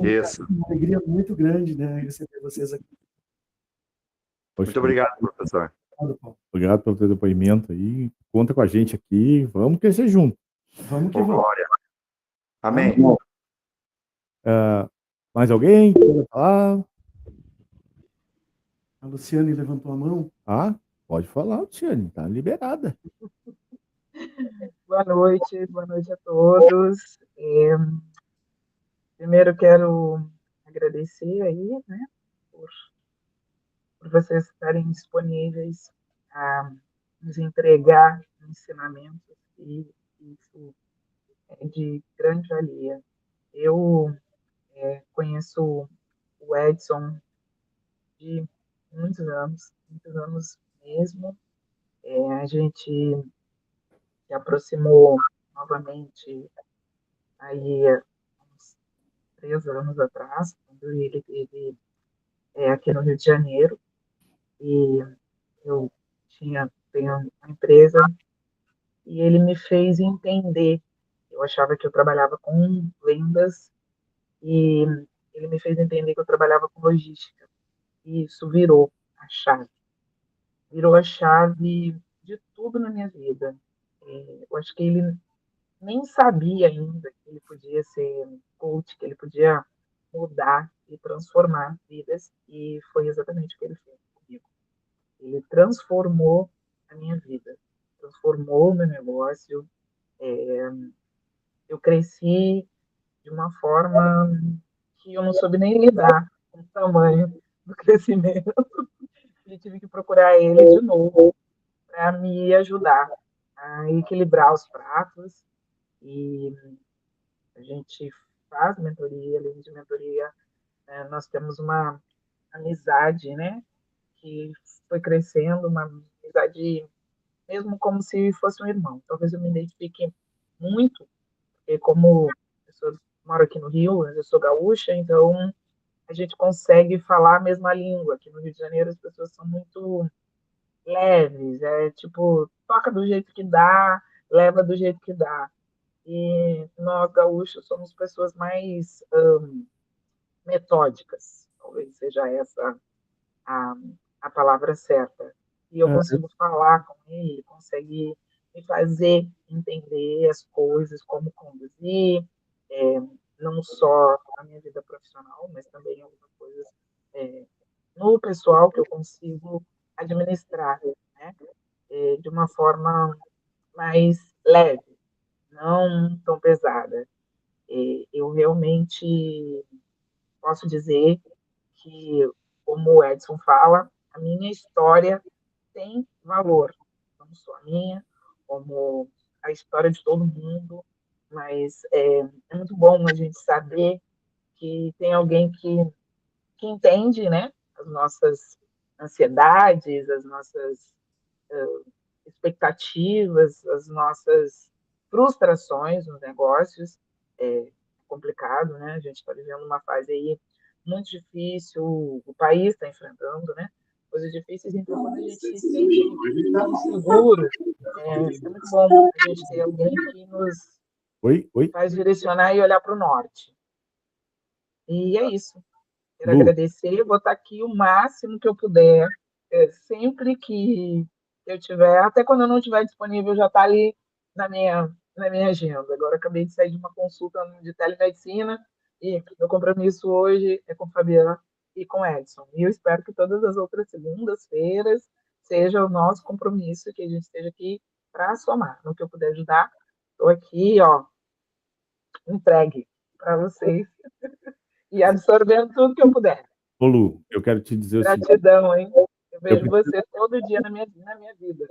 Isso. Uma alegria muito grande, né? Receber vocês aqui. Muito obrigado, professor. Obrigado pelo teu depoimento aí. Conta com a gente aqui. Vamos crescer junto. Vamos que Por vamos. glória. Amém. Mais alguém quer falar? A Luciane levantou a mão. Pode falar, Luciane. Tá liberada. Boa noite a todos. Primeiro quero agradecer aí, né, por vocês estarem disponíveis a nos entregar ensinamentos, e isso é de grande valia. Eu conheço o Edson de muitos anos mesmo. A gente se aproximou novamente aí uns 3 anos atrás, quando ele esteve aqui no Rio de Janeiro, e eu tenho uma empresa, e ele me fez entender. Eu achava que eu trabalhava com vendas, e ele me fez entender que eu trabalhava com logística, e isso virou a chave de tudo na minha vida. Eu acho que ele nem sabia ainda que ele podia ser coach, que ele podia mudar e transformar vidas, e foi exatamente o que ele fez comigo. Ele transformou a minha vida, transformou o meu negócio. Eu cresci de uma forma que eu não soube nem lidar com o tamanho do crescimento, e tive que procurar ele de novo para me ajudar a equilibrar os pratos. E a gente faz mentoria, além de mentoria, nós temos uma amizade, né, que foi crescendo, uma amizade mesmo como se fosse um irmão. Talvez eu me identifique muito, porque como eu moro aqui no Rio, eu sou gaúcha, então a gente consegue falar a mesma língua. Aqui no Rio de Janeiro as pessoas são muito leves, é tipo, toca do jeito que dá, leva do jeito que dá. E nós, gaúchos, somos pessoas mais metódicas, talvez seja essa a, a palavra certa. E eu É, consigo falar com ele, consegue me fazer entender as coisas, como conduzir, é, não só a minha vida profissional, mas também algumas coisas no pessoal que eu consigo administrar, né? De uma forma mais leve, não tão pesada. Eu realmente posso dizer que, como o Edson fala, a minha história tem valor, não só a minha, como a história de todo mundo, mas é muito bom a gente saber que tem alguém que entende, né, as nossas ansiedades, as nossas expectativas, as nossas frustrações nos negócios. É complicado, né? A gente está vivendo uma fase aí muito difícil, o país está enfrentando, né? Coisas difíceis, então quando a gente se sente inseguro, é muito bom a gente ter alguém que nos Oi, oi, faz direcionar e olhar para o norte. E é isso. Quero Lu. agradecer, vou estar aqui o máximo que eu puder, sempre que eu tiver, até quando eu não estiver disponível, já está ali na minha agenda. Agora acabei de sair de uma consulta de telemedicina e meu compromisso hoje é com o Fabiano e com o Edson. E eu espero que todas as outras segundas-feiras seja o nosso compromisso, que a gente esteja aqui para somar. No que eu puder ajudar, estou aqui, ó, entregue para vocês e absorvendo tudo que eu puder. Ô, Lu, eu quero te dizer o seguinte, Gratidão, hein? Eu eu vejo preciso, você todo dia na minha vida.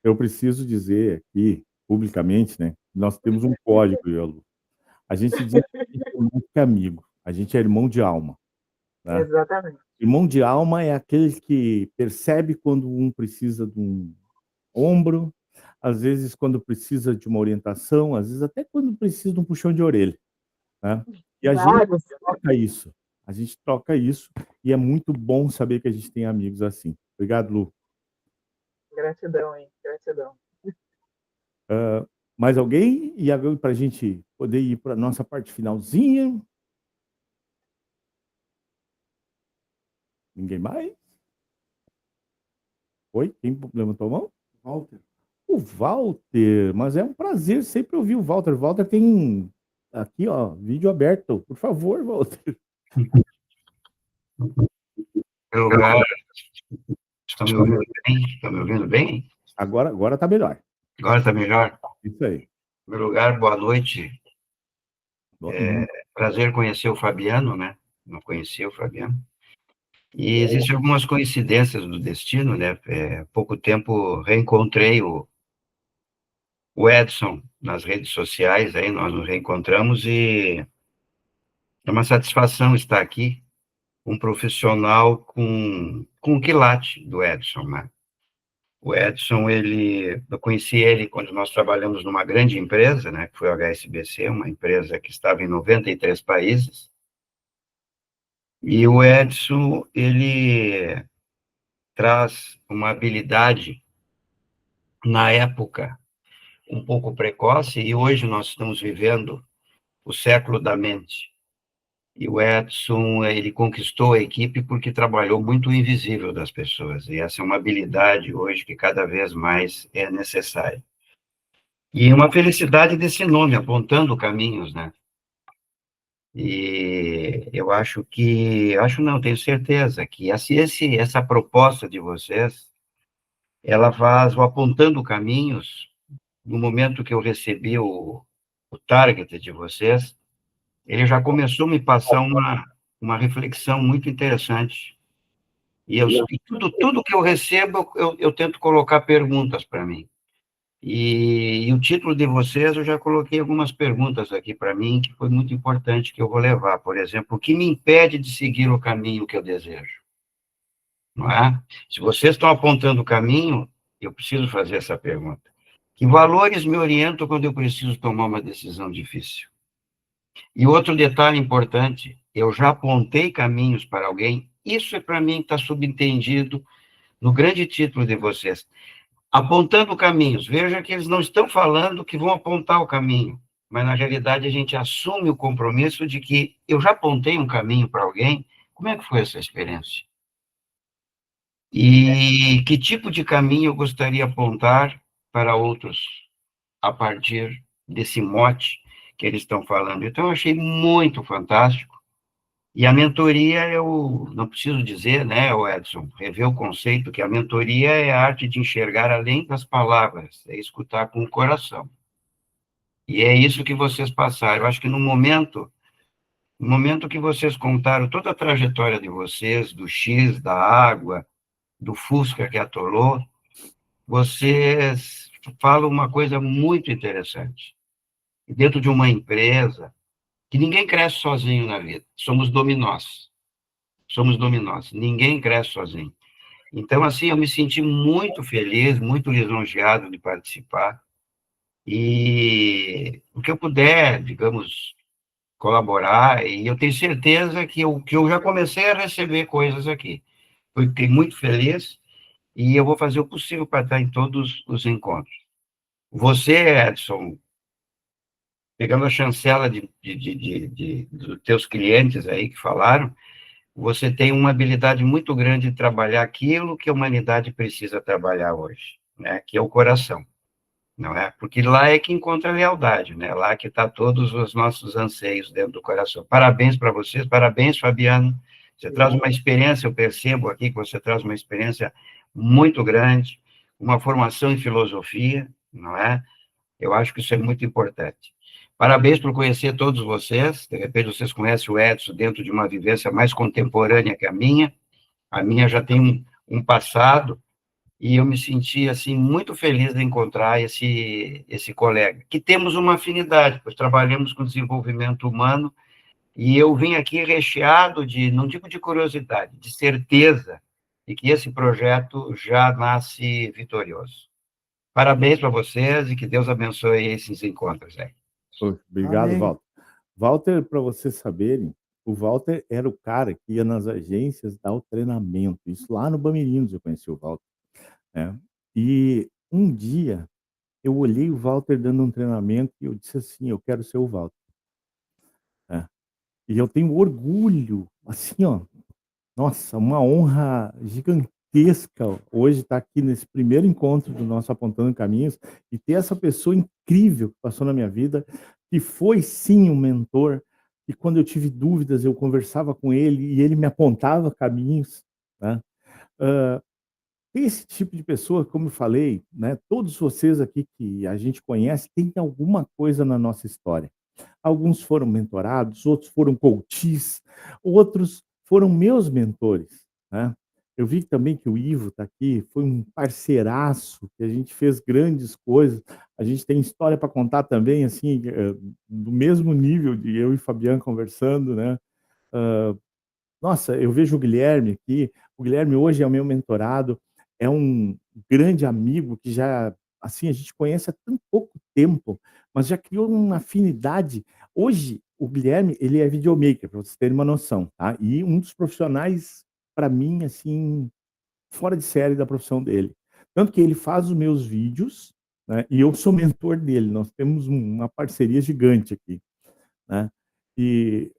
eu preciso dizer aqui, publicamente, né, nós temos um código, eu e a Lu. A gente diz que a gente é mais que amigo, a gente é irmão de alma, né? Exatamente. Irmão de alma é aquele que percebe quando um precisa de um ombro, às vezes quando precisa de uma orientação, às vezes até quando precisa de um puxão de orelha, né? E a gente Vários. troca isso, a gente troca isso, e é muito bom saber que a gente tem amigos assim. Obrigado, Lu. Gratidão, hein? Gratidão. Mais alguém? E agora para a gente poder ir para a nossa parte finalzinha. Ninguém mais? Oi? Quem levantou a mão? Walter, O Walter, mas é um prazer sempre ouvir o Walter. O Walter tem aqui, ó, vídeo aberto. Por favor, Walter. Meu lugar, estão me ouvindo bem? Estão me ouvindo bem? Agora tá melhor. Agora está melhor? Isso aí. Em primeiro lugar, boa noite. Bom, Prazer conhecer o Fabiano, né? Não conhecia o Fabiano. E existem algumas coincidências do destino, né? Há pouco tempo reencontrei o Edson nas redes sociais, aí nós nos reencontramos e é uma satisfação estar aqui, um profissional com o quilate do Edson, né? O Edson, eu conheci ele quando nós trabalhamos numa grande empresa, né, que foi a HSBC, uma empresa que estava em 93 países. E o Edson, ele traz uma habilidade, na época, um pouco precoce, e hoje nós estamos vivendo o século da mente. E o Edson, ele conquistou a equipe porque trabalhou muito o invisível das pessoas, e essa é uma habilidade hoje que cada vez mais é necessária. E uma felicidade desse nome, apontando caminhos, né? E eu acho não, tenho certeza que essa proposta de vocês, ela faz o apontando caminhos, no momento que eu recebi o target de vocês, ele já começou a me passar uma reflexão muito interessante. E tudo que eu recebo, eu tento colocar perguntas para mim. E o título de vocês, eu já coloquei algumas perguntas aqui para mim, que foi muito importante, que eu vou levar. Por exemplo, o que me impede de seguir o caminho que eu desejo? Não é? Se vocês estão apontando o caminho, eu preciso fazer essa pergunta. Que valores me orientam quando eu preciso tomar uma decisão difícil? E outro detalhe importante, eu já apontei caminhos para alguém, isso é para mim está subentendido no grande título de vocês. Apontando caminhos, veja que eles não estão falando que vão apontar o caminho, mas na realidade a gente assume o compromisso de que eu já apontei um caminho para alguém, como é que foi essa experiência? E que tipo de caminho eu gostaria de apontar para outros a partir desse mote que eles estão falando? Então, eu achei muito fantástico. E a mentoria, eu não preciso dizer, né, Edson, rever o conceito que a mentoria é a arte de enxergar além das palavras, é escutar com o coração. E é isso que vocês passaram. Eu acho que no momento que vocês contaram toda a trajetória de vocês, do X, da água, do Fusca que atolou, vocês falam uma coisa muito interessante. Dentro de uma empresa, que ninguém cresce sozinho na vida, somos dominós. Somos dominós, ninguém cresce sozinho. Então, assim, eu me senti muito feliz, muito lisonjeado de participar, e o que eu puder, digamos, colaborar, e eu tenho certeza que eu já comecei a receber coisas aqui. Fiquei muito feliz, e eu vou fazer o possível para estar em todos os encontros. Você, Edson, pegando a chancela dos teus clientes aí que falaram, você tem uma habilidade muito grande de trabalhar aquilo que a humanidade precisa trabalhar hoje, né? Que é o coração, não é? Porque lá é que encontra a lealdade, né? Lá que está todos os nossos anseios dentro do coração. Parabéns para vocês, parabéns, Fabiano. Você traz uma experiência, eu percebo aqui que você traz uma experiência muito grande, uma formação em filosofia, não é? Eu acho que isso é muito importante. Parabéns por conhecer todos vocês. De repente, vocês conhecem o Edson dentro de uma vivência mais contemporânea que a minha. A minha já tem um passado, e eu me senti, assim, muito feliz de encontrar esse colega. Que temos uma afinidade, pois trabalhamos com desenvolvimento humano, e eu vim aqui recheado de, não digo de curiosidade, de certeza de que esse projeto já nasce vitorioso. Parabéns para vocês e que Deus abençoe esses encontros aí. Obrigado, Amém. Walter. Walter, para vocês saberem, o Walter era o cara que ia nas agências dar o treinamento. Isso lá no Bamerindos eu conheci o Walter, né? E um dia eu olhei o Walter dando um treinamento e eu disse assim, eu quero ser o Walter, né? E eu tenho orgulho, assim, ó, nossa, uma honra gigantesca hoje estar aqui nesse primeiro encontro do nosso Apontando Caminhos e ter essa pessoa incrível que passou na minha vida, que foi sim um mentor, e quando eu tive dúvidas eu conversava com ele e ele me apontava caminhos, né? Esse tipo de pessoa, como eu falei, né, todos vocês aqui que a gente conhece, tem alguma coisa na nossa história. Alguns foram mentorados, outros foram coaches, outros foram meus mentores, né? Eu vi também que o Ivo está aqui, foi um parceiraço, que a gente fez grandes coisas. A gente tem história para contar também, assim, do mesmo nível de eu e Fabiano conversando, né? Nossa, eu vejo o Guilherme aqui. O Guilherme hoje é o meu mentorado, é um grande amigo que já, assim, a gente conhece há tão pouco tempo, mas já criou uma afinidade. Hoje, o Guilherme, ele é videomaker, para vocês terem uma noção, tá? E um dos profissionais, para mim, assim, fora de série da profissão dele. Tanto que ele faz os meus vídeos, né? E eu sou mentor dele. Nós temos uma parceria gigante aqui, né? E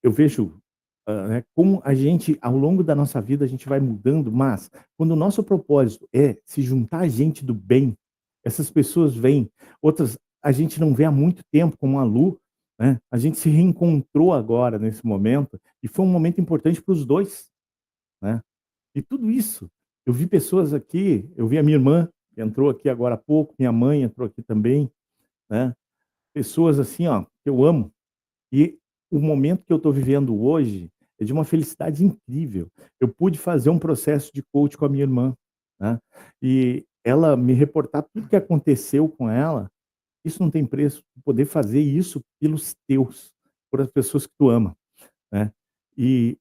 eu vejo, né, como a gente, ao longo da nossa vida, a gente vai mudando, mas quando o nosso propósito é se juntar a gente do bem, essas pessoas vêm, outras a gente não vê há muito tempo, como a Lu, né? A gente se reencontrou agora, nesse momento, e foi um momento importante para os dois, né? E tudo isso, eu vi pessoas aqui, eu vi a minha irmã, que entrou aqui agora há pouco, minha mãe entrou aqui também, né? Pessoas assim, ó, que eu amo, e o momento que eu estou vivendo hoje é de uma felicidade incrível. Eu pude fazer um processo de coach com a minha irmã, né? E ela me reportar tudo que aconteceu com ela, isso não tem preço. Poder fazer isso pelos teus, por as pessoas que tu ama, né? E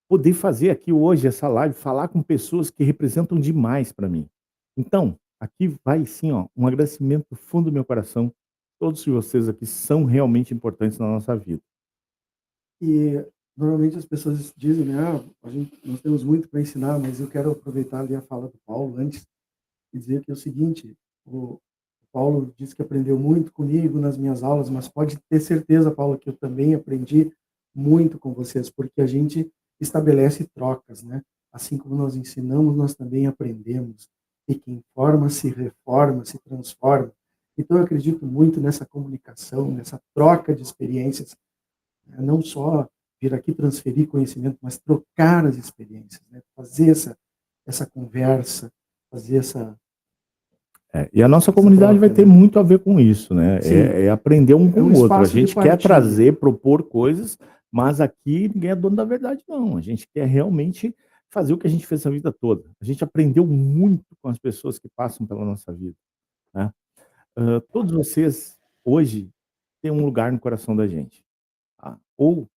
poder fazer aqui hoje essa live, falar com pessoas que representam demais para mim. Então, aqui vai sim, ó, um agradecimento do fundo do meu coração. Todos vocês aqui são realmente importantes na nossa vida. E normalmente as pessoas dizem, né, nós temos muito para ensinar, mas eu quero aproveitar ali a fala do Paulo antes e dizer que é o seguinte, o Paulo disse que aprendeu muito comigo nas minhas aulas, mas pode ter certeza, Paulo, que eu também aprendi muito com vocês, porque a gente estabelece trocas, né? Assim como nós ensinamos, nós também aprendemos. E quem forma se reforma, se transforma. Então, eu acredito muito nessa comunicação, nessa troca de experiências, né? Não só vir aqui transferir conhecimento, mas trocar as experiências, né? Fazer essa conversa, fazer essa E a nossa comunidade troca, vai ter né? muito a ver com isso, né? Sim. É aprender um com É um o outro. A espaço de gente quer partilha. trazer, propor coisas, mas aqui ninguém é dono da verdade, não. A gente quer realmente fazer o que a gente fez a vida toda. A gente aprendeu muito com as pessoas que passam pela nossa vida, né? Todos vocês, hoje, têm um lugar no coração da gente, tá? Ou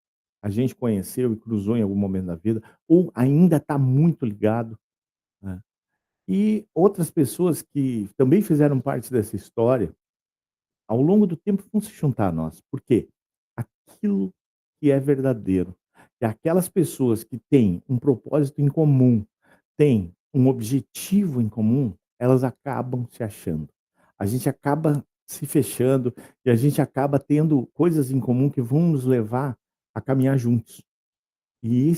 a gente conheceu e cruzou em algum momento da vida, ou ainda está muito ligado, né? E outras pessoas que também fizeram parte dessa história, ao longo do tempo vão se juntar a nós. Por quê? Aquilo que é verdadeiro, e aquelas pessoas que têm um propósito em comum, têm um objetivo em comum, elas acabam se achando. A gente acaba se fechando e a gente acaba tendo coisas em comum que vão nos levar a caminhar juntos. E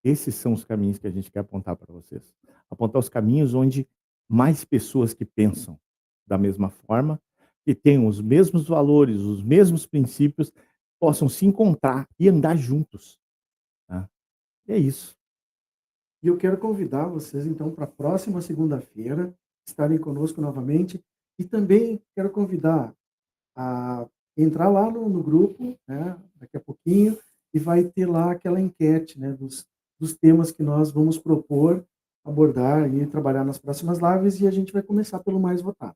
esses são os caminhos que a gente quer apontar para vocês. Apontar os caminhos onde mais pessoas que pensam da mesma forma, que tenham os mesmos valores, os mesmos princípios, possam se encontrar e andar juntos, tá? E é isso. E eu quero convidar vocês, então, para a próxima segunda-feira, estarem conosco novamente. E também quero convidar a entrar lá no grupo, né, daqui a pouquinho, e vai ter lá aquela enquete, né, dos temas que nós vamos propor, abordar e trabalhar nas próximas lives, e a gente vai começar pelo mais votado,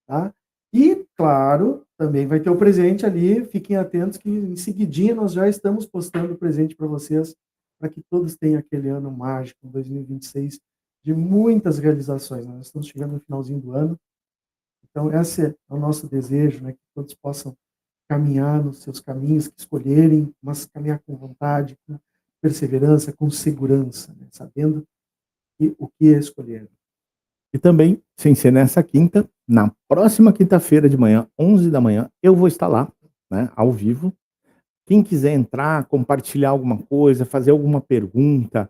tá? E, claro, também vai ter o presente ali, fiquem atentos que em seguidinha nós já estamos postando o presente para vocês, para que todos tenham aquele ano mágico, 2026, de muitas realizações. Nós estamos chegando no finalzinho do ano, então esse é o nosso desejo, né, que todos possam caminhar nos seus caminhos que escolherem, mas caminhar com vontade, com perseverança, com segurança, né, sabendo o que é escolher. E também, sem ser nessa quinta, na próxima quinta-feira de manhã, 11 da manhã, eu vou estar lá, né, ao vivo. Quem quiser entrar, compartilhar alguma coisa, fazer alguma pergunta,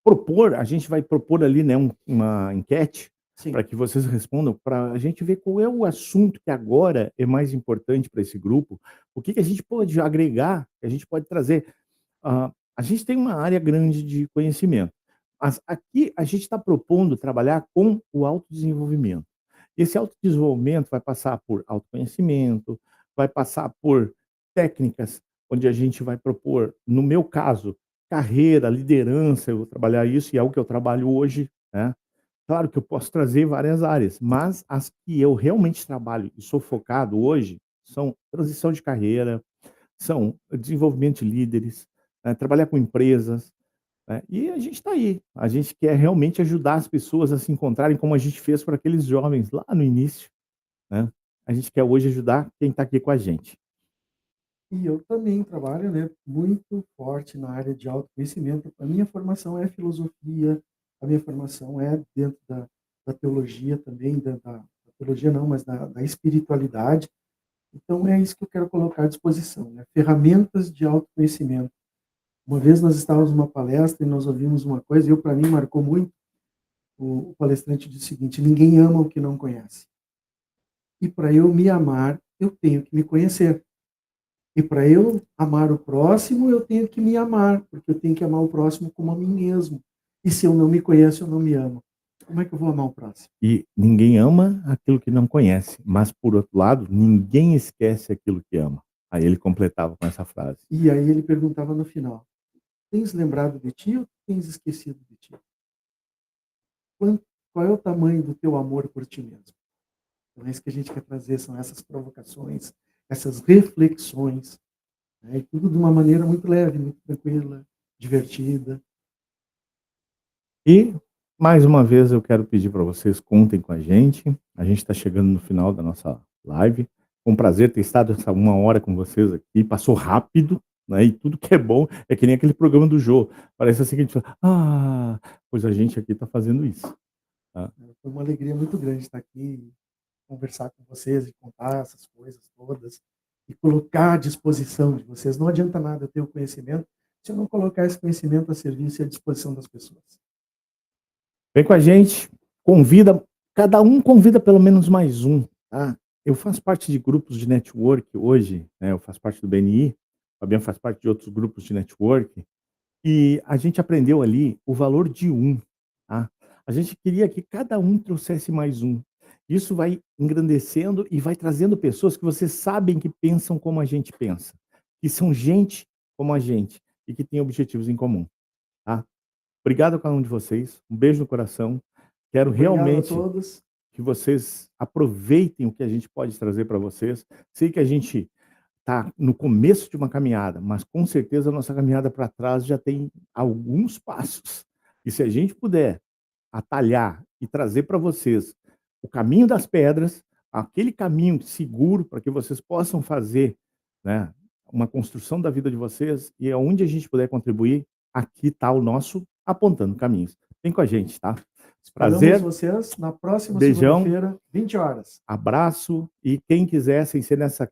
propor, a gente vai propor ali, né, uma enquete para que vocês respondam, para a gente ver qual é o assunto que agora é mais importante para esse grupo, o que a gente pode agregar, que a gente pode trazer. A gente tem uma área grande de conhecimento, mas aqui a gente está propondo trabalhar com o autodesenvolvimento. Esse autodesenvolvimento vai passar por autoconhecimento, vai passar por técnicas, onde a gente vai propor, no meu caso, carreira, liderança, eu vou trabalhar isso, e é o que eu trabalho hoje, né? Claro que eu posso trazer várias áreas, mas as que eu realmente trabalho e sou focado hoje são transição de carreira, são desenvolvimento de líderes, né, trabalhar com empresas, né, e a gente está aí. A gente quer realmente ajudar as pessoas a se encontrarem como a gente fez para aqueles jovens lá no início, né? A gente quer hoje ajudar quem está aqui com a gente. E eu também trabalho, né, muito forte na área de autoconhecimento. A minha formação é filosofia, a minha formação é dentro da teologia também, da teologia não, mas da espiritualidade. Então é isso que eu quero colocar à disposição, né? Ferramentas de autoconhecimento. Uma vez nós estávamos numa palestra e nós ouvimos uma coisa, e para mim marcou muito, o palestrante disse o seguinte: ninguém ama o que não conhece. E para eu me amar, eu tenho que me conhecer. E para eu amar o próximo, eu tenho que me amar, porque eu tenho que amar o próximo como a mim mesmo. E se eu não me conheço, eu não me amo. Como é que eu vou amar o próximo? E ninguém ama aquilo que não conhece, mas por outro lado, ninguém esquece aquilo que ama. Aí ele completava com essa frase. E aí ele perguntava no final: tens lembrado de ti ou tens esquecido de ti? Qual é o tamanho do teu amor por ti mesmo? Então é isso que a gente quer trazer, são essas provocações, essas reflexões, né? E tudo de uma maneira muito leve, muito tranquila, divertida. E, mais uma vez, eu quero pedir para vocês, contem com a gente. A gente está chegando no final da nossa live. Foi um prazer ter estado essa 1 hora com vocês aqui. Passou rápido, né? E tudo que é bom é que nem aquele programa do Jô. Parece assim que a gente fala, pois a gente aqui está fazendo isso. Tá? Foi uma alegria muito grande estar aqui, conversar com vocês e contar essas coisas todas e colocar à disposição de vocês. Não adianta nada eu ter o conhecimento se eu não colocar esse conhecimento a serviço e à disposição das pessoas. Vem com a gente, convida, cada um convida pelo menos mais um, tá? Eu faço parte de grupos de network hoje, né? Eu faço parte do BNI, o Fabiano faz parte de outros grupos de network, e a gente aprendeu ali o valor de um, tá? A gente queria que cada um trouxesse mais um. Isso vai engrandecendo e vai trazendo pessoas que vocês sabem que pensam como a gente pensa, que são gente como a gente e que têm objetivos em comum, tá? Obrigado a cada um de vocês, um beijo no coração. Quero realmente a todos. que vocês aproveitem o que a gente pode trazer para vocês. Sei que a gente está no começo de uma caminhada, mas com certeza a nossa caminhada para trás já tem alguns passos. E se a gente puder atalhar e trazer para vocês o caminho das pedras, aquele caminho seguro para que vocês possam fazer, né, uma construção da vida de vocês, e aonde a gente puder contribuir, aqui está o nosso Apontando Caminhos. Vem com a gente, tá? Prazer. Esperamos vocês na próxima Beijão. segunda-feira, 20 horas. Abraço. E quem quiser, sem ser nessa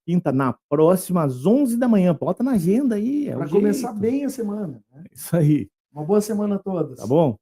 quinta, na próxima, às 11 da manhã. Bota na agenda aí. Para começar bem a semana. Né? Isso aí. Uma boa semana a todos. Tá bom?